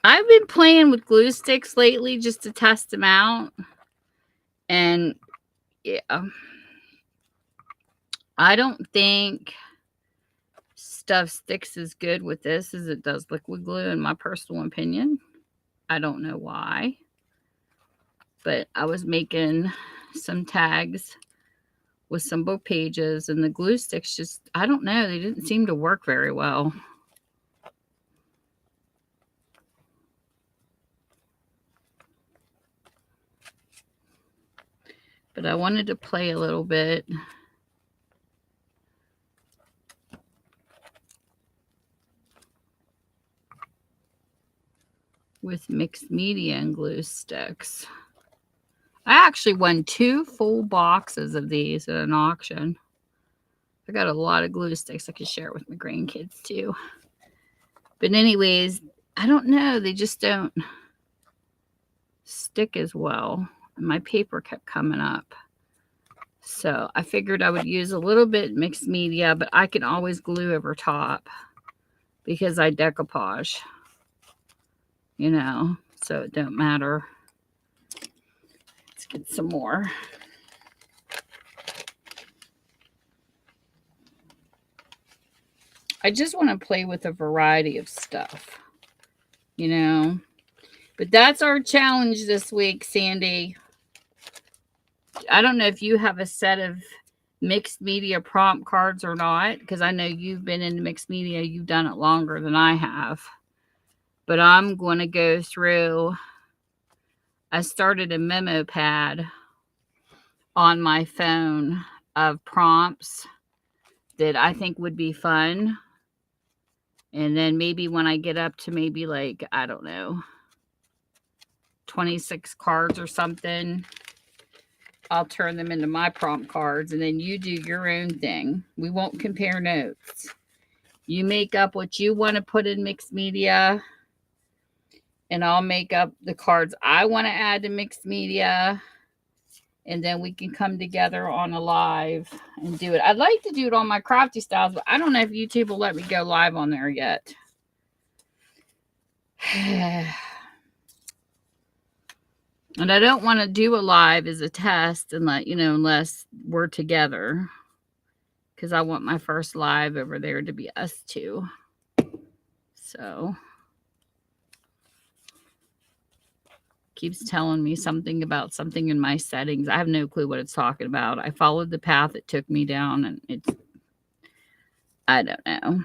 I've been playing with glue sticks lately just to test them out. And yeah, I don't think stuff sticks as good with this as it does liquid glue, in my personal opinion. I don't know why. But I was making some tags with some book pages, and the glue sticks just, I don't know, they didn't seem to work very well. But I wanted to play a little bit with mixed media and glue sticks. I actually won 2 full boxes of these at an auction. I got a lot of glue sticks I could share with my grandkids too. But anyways, I don't know. They just don't stick as well. And my paper kept coming up. So I figured I would use a little bit mixed media, but I can always glue over top because I decoupage, you know, so it don't matter. Let's get some more. I just want to play with a variety of stuff, you know. But that's our challenge this week, Sandy. I don't know if you have a set of mixed media prompt cards or not, because I know you've been into mixed media. You've done it longer than I have. But I'm going to go through. I started a memo pad on my phone of prompts that I think would be fun. And then maybe when I get up to maybe like, I don't know, 26 cards or something, I'll turn them into my prompt cards, and then you do your own thing. We won't compare notes. You make up what you want to put in mixed media, and I'll make up the cards I want to add to mixed media, and then we can come together on a live and do it. I'd like to do it on my Crafty Styles, but I don't know if YouTube will let me go live on there yet. And I don't want to do a live as a test and let, you know, unless we're together. Because I want my first live over there to be us two. So. Keeps telling me something about something in my settings. I have no clue what it's talking about. I followed the path it took me down, and it's, I don't know.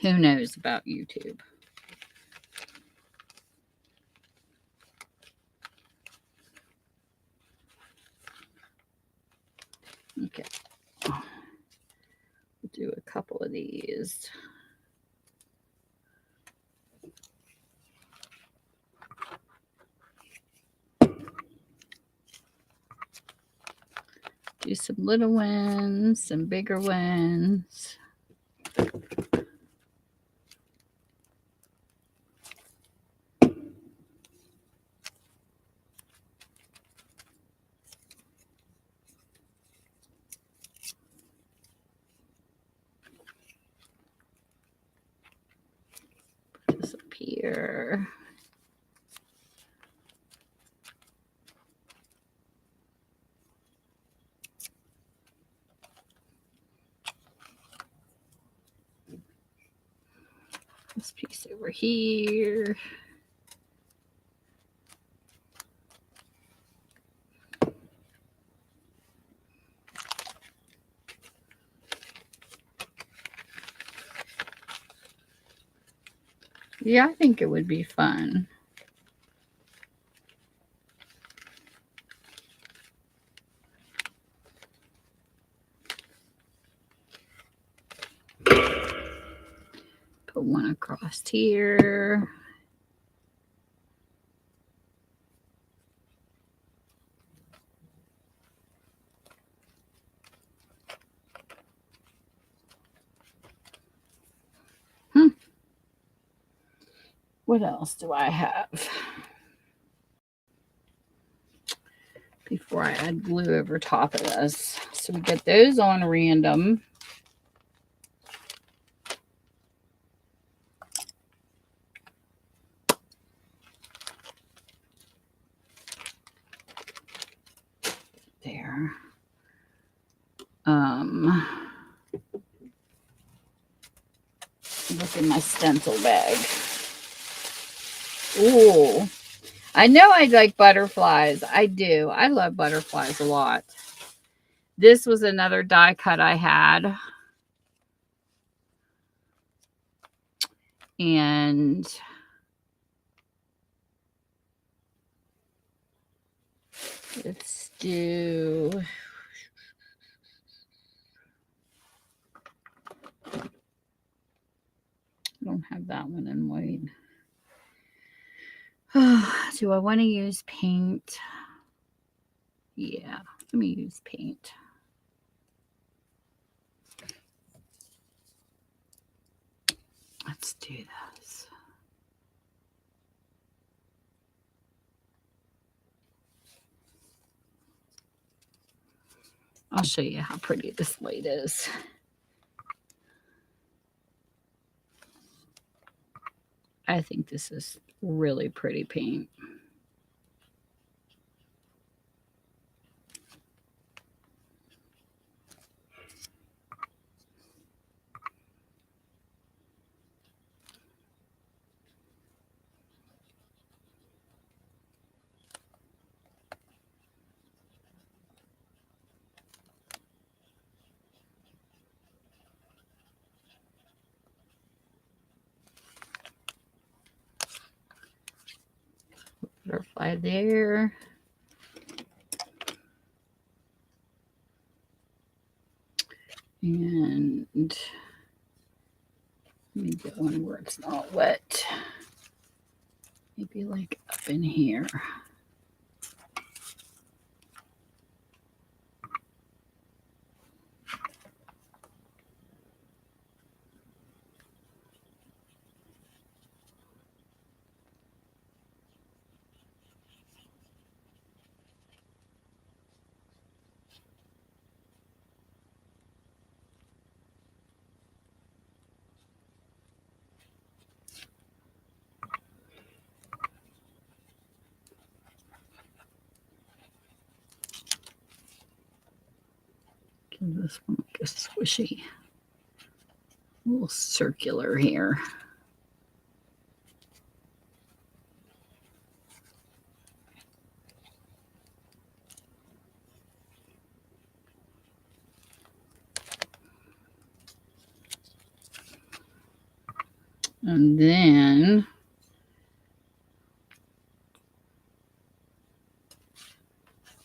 Who knows about YouTube? Okay. We'll do a couple of these. Do some little ones, some bigger ones. Put this up here. this piece over here. Yeah, I think it would be fun. Put one across here. What else do I have? Before I add glue over top of this. So we get those on random. There. Look in my stencil bag. Ooh. I know I like butterflies. I do. I love butterflies a lot. This was another die cut I had. And let's do... I don't have that one in white. Do I want to use paint? Yeah, let me use paint. Let's do this. I'll show you how pretty this white is. I think this is really pretty paint. Butterfly there. And let me get one where it's not wet. Maybe like up in here. Give this one like a squishy little circular here. And then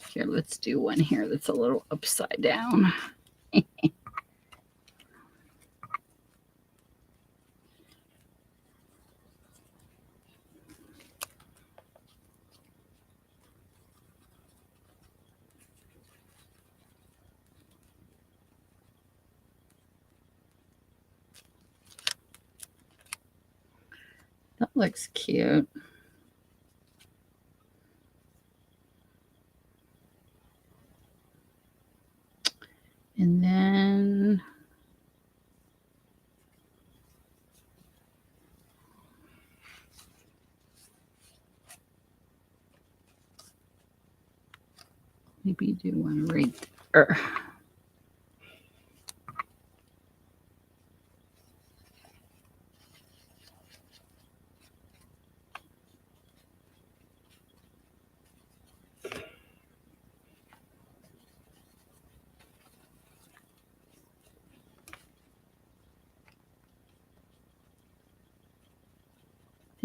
here, let's do one here that's a little upside down. That looks cute. And then maybe do one right there.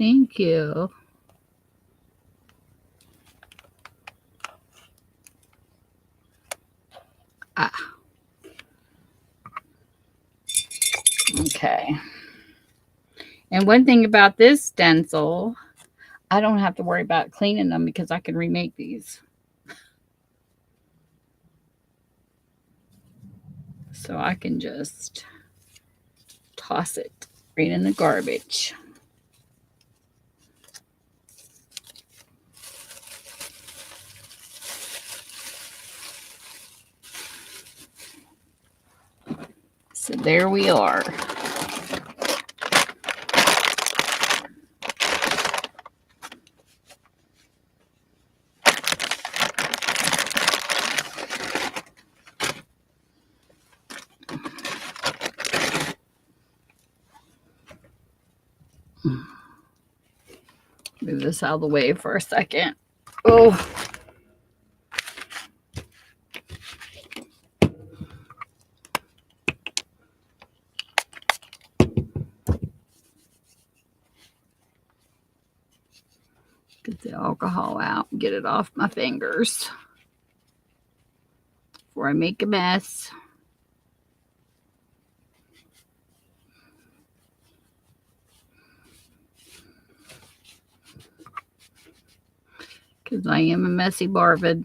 Thank you. Ah. Okay. And one thing about this stencil, I don't have to worry about cleaning them because I can remake these. So I can just toss it right in the garbage. So there we are. Move this out of the way for a second. Oh. Get the alcohol out and get it off my fingers before I make a mess. Because I am a messy Barbid.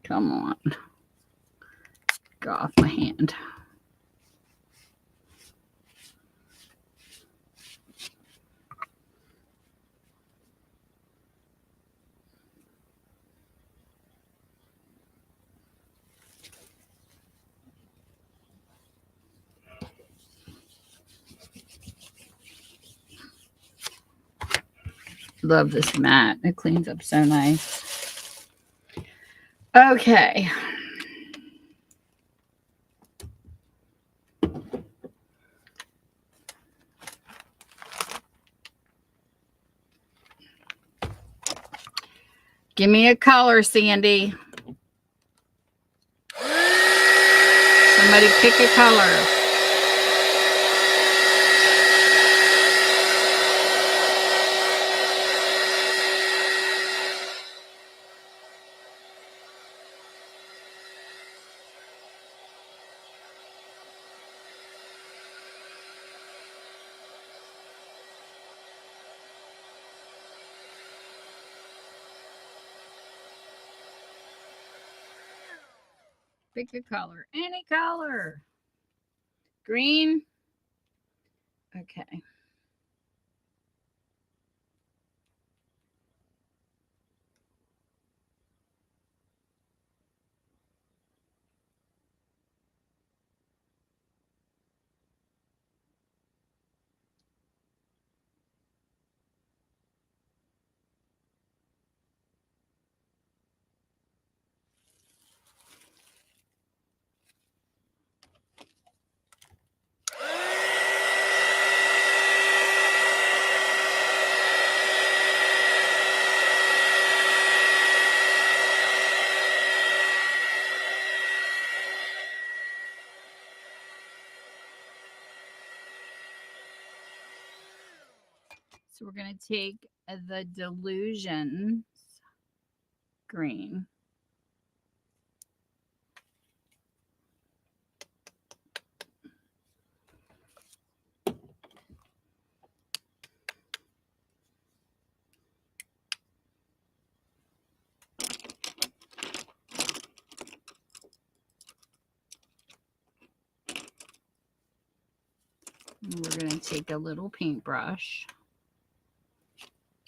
Come on. Get off my hand. Love this mat. It cleans up so nice. Okay. Give me a color, Sandy. Somebody pick a color. Pick a color. Any color. Green. Okay. So we're going to take the Delusions green. And we're going to take a little paintbrush.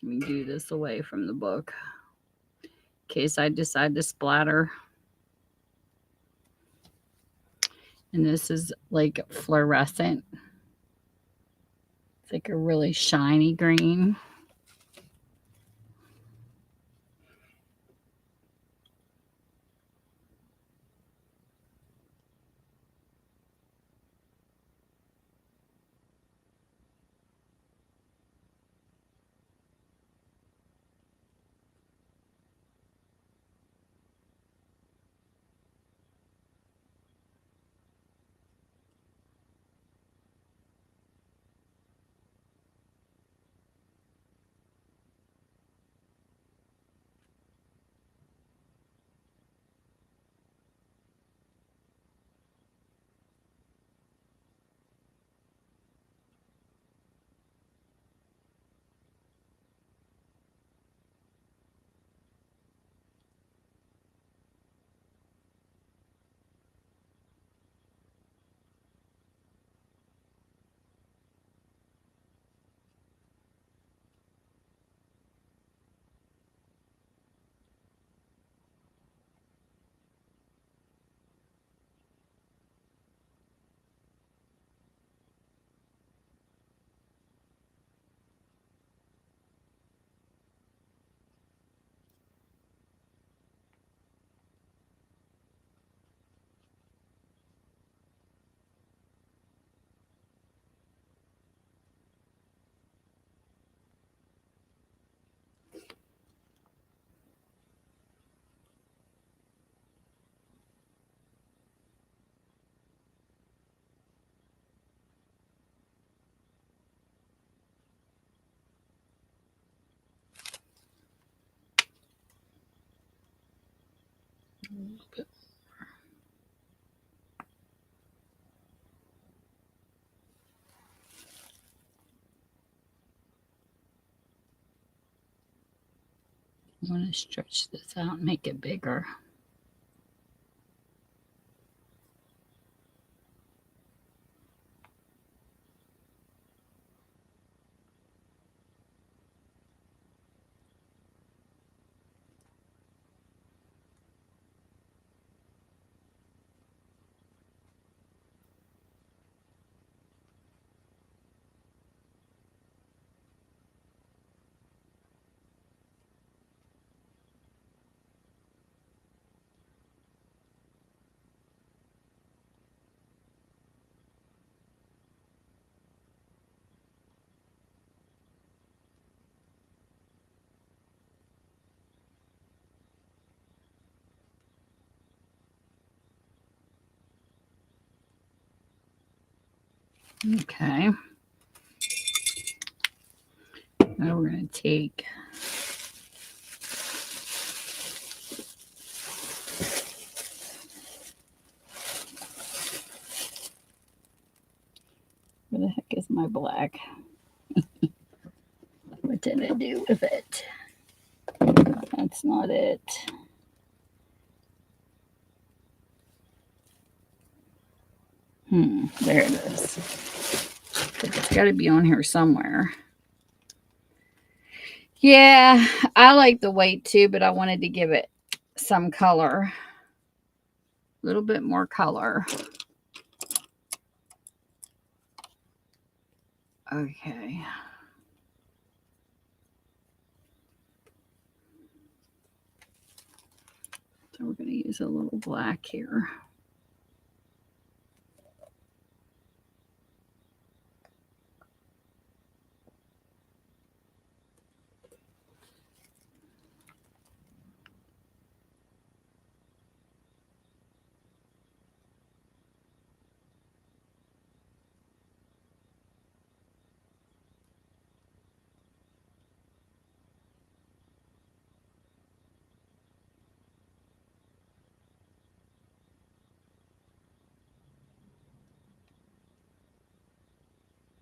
Let me do this away from the book in case I decide to splatter. And this is like fluorescent. It's like a really shiny green. a little bit. I want to stretch this out and make it bigger. Okay. Now we're going to take where the heck is my black? What did I do with it? That's not it. There it is. It's got to be on here somewhere. Yeah, I like the white too, but I wanted to give it some color. A little bit more color. Okay. So we're going to use a little black here.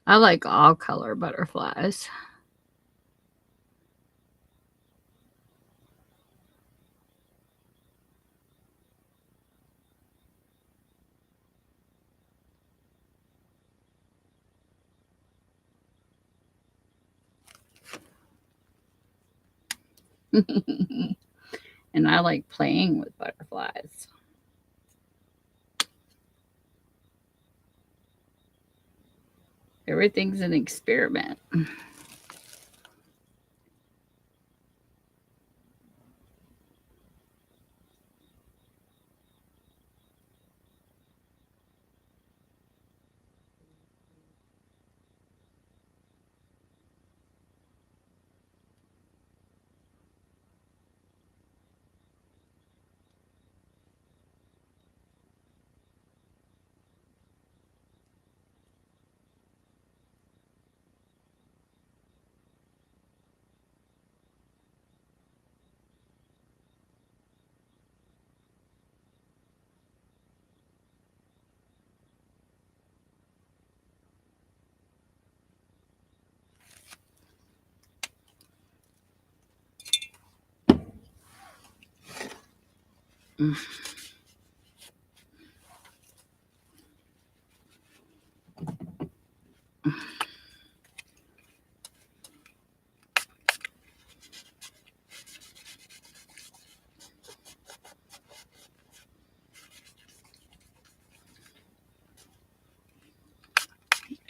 I like all color butterflies. And I like playing with butterflies. Everything's an experiment.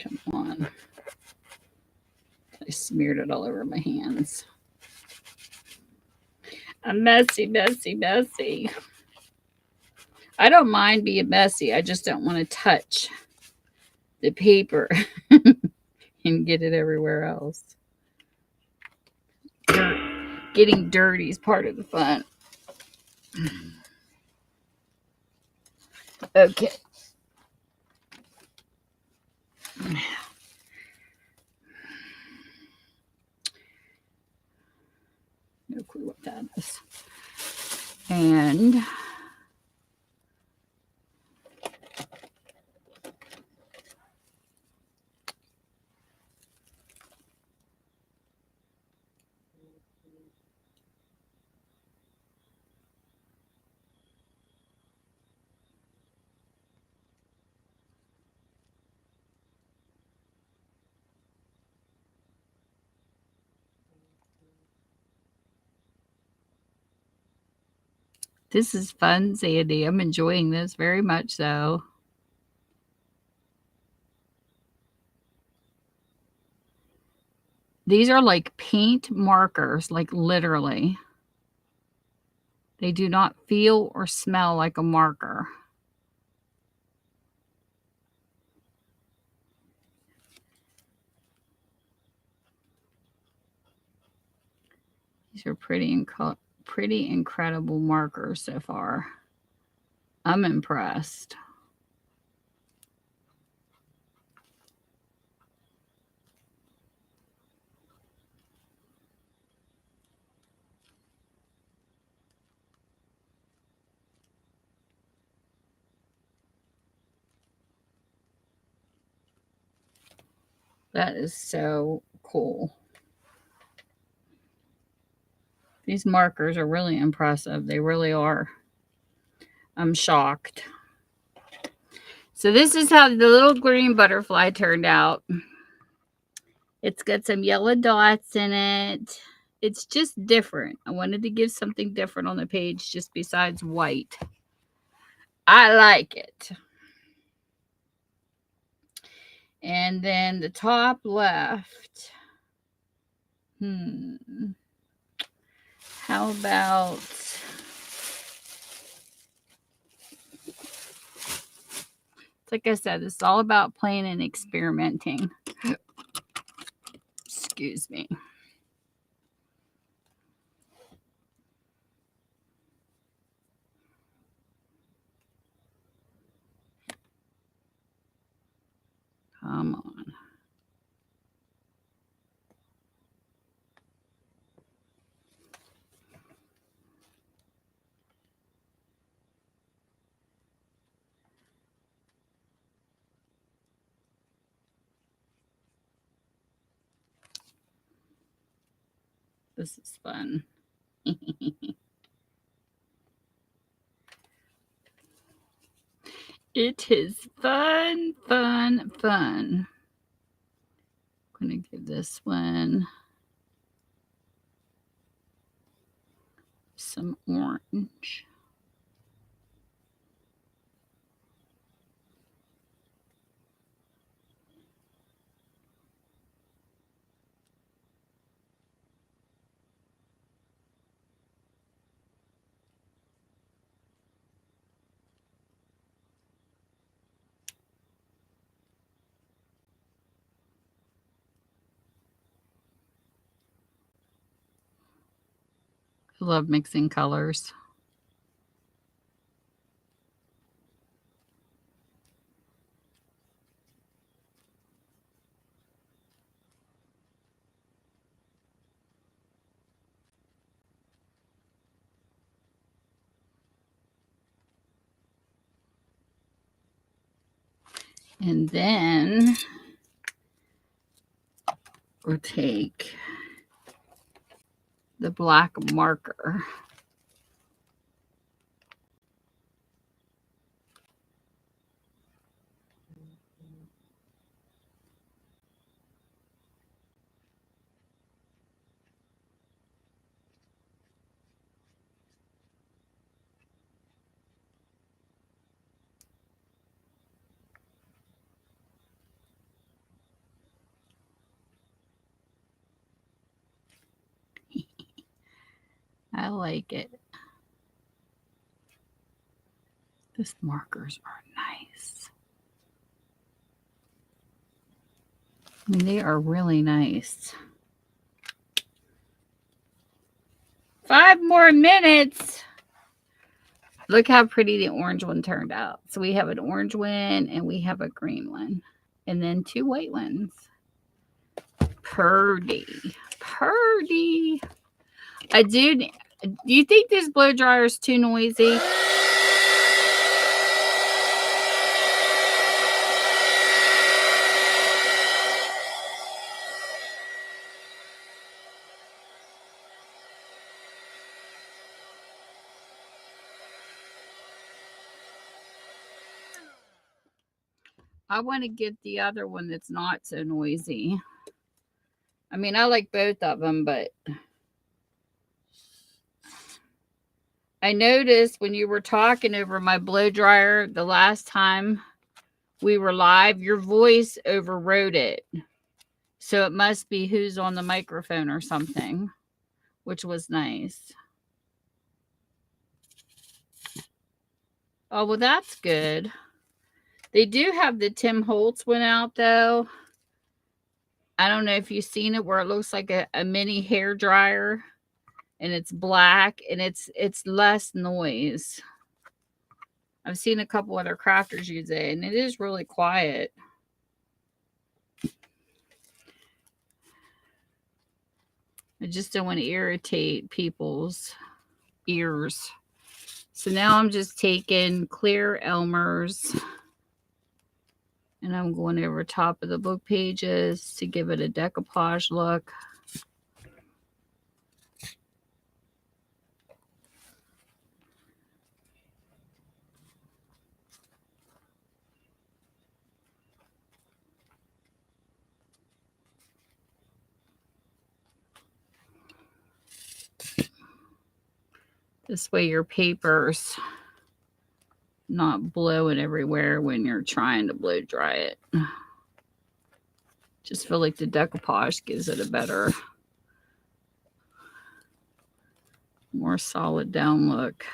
Come on. I smeared it all over my hands. I'm messy, messy, messy. I don't mind being messy. I just don't want to touch the paper and get it everywhere else. Getting dirty is part of the fun. Okay. No clue what that is. And This is fun, Sandy. I'm enjoying this very much so. These are like paint markers, like literally. They do not feel or smell like a marker. These are pretty incredible markers so far. I'm impressed. That is so cool. These markers are really impressive. They really are. I'm shocked. So this is how the little green butterfly turned out. It's got some yellow dots in it. It's just different. I wanted to give something different on the page just besides white. I like it. And then the top left. How about like I said, it's all about playing and experimenting. Excuse me. Come on. This is fun. It is fun, fun, fun. I'm going to give this one some orange. I love mixing colors. And then we'll take the black marker. I like it. These markers are nice. I mean, they are really nice. 5 more minutes. Look how pretty the orange one turned out. So we have an orange one and we have a green one. And then 2 white ones. Purdy. Purdy. Do you think this blow dryer is too noisy? I want to get the other one that's not so noisy. I mean, I like both of them, but I noticed when you were talking over my blow dryer the last time we were live, your voice overrode it. So it must be who's on the microphone or something, which was nice. Oh, well, that's good. They do have the Tim Holtz one out, though. I don't know if you've seen it, where it looks like a mini hair dryer, and it's black, and it's less noise. I've seen a couple other crafters use it, and it is really quiet. I just don't want to irritate people's ears. So now I'm just taking clear Elmer's, and I'm going over top of the book pages to give it a decoupage look. This way your paper's not blowing everywhere when you're trying to blow dry it. Just feel like the decoupage gives it a better, more solid down look.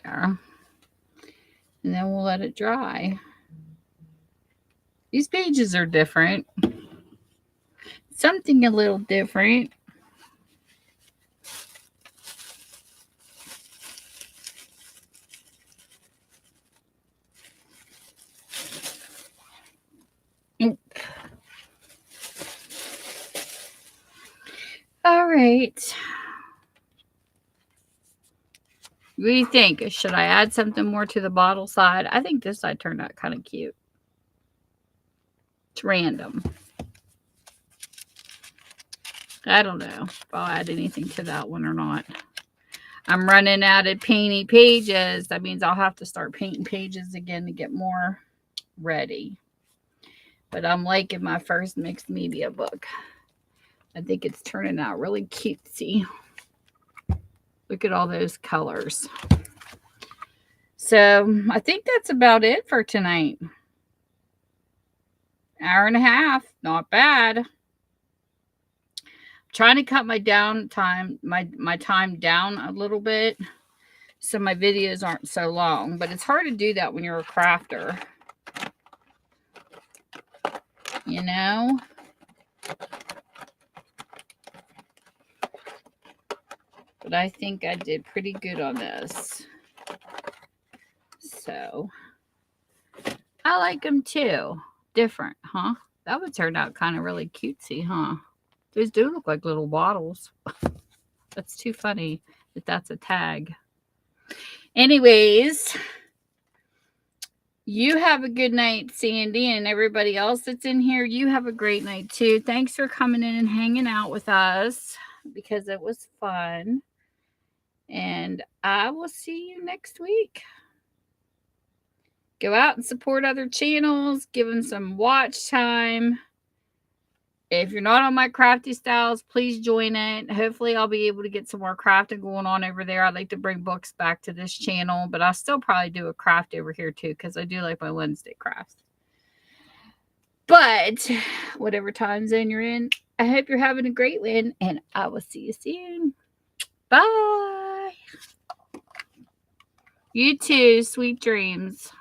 There. And then we'll let it dry. These pages are different. Something a little different. All right. What do you think? Should I add something more to the bottle side? I think this side turned out kind of cute. It's random. I don't know if I'll add anything to that one or not. I'm running out of painting pages. That means I'll have to start painting pages again to get more ready. But I'm liking my first mixed media book. I think it's turning out really cutesy. Look at all those colors. So I think that's about it for tonight. Hour and a half, not bad. I'm trying to cut my time down a little bit so my videos aren't so long, but it's hard to do that when you're a crafter. You know? But I think I did pretty good on this. So, I like them too. Different, huh? That would turn out kind of really cutesy, huh? Those do look like little bottles. That's too funny that that's a tag. Anyways, you have a good night, Sandy, and everybody else that's in here. You have a great night too. Thanks for coming in and hanging out with us because it was fun. And I will see you next week. Go out and support other channels. Give them some watch time. If you're not on my Crafty Styles, please join it. Hopefully, I'll be able to get some more crafting going on over there. I'd like to bring books back to this channel, but I'll still probably do a craft over here too because I do like my Wednesday crafts. But whatever time zone you're in, I hope you're having a great one, and I will see you soon. Bye. You too. Sweet dreams.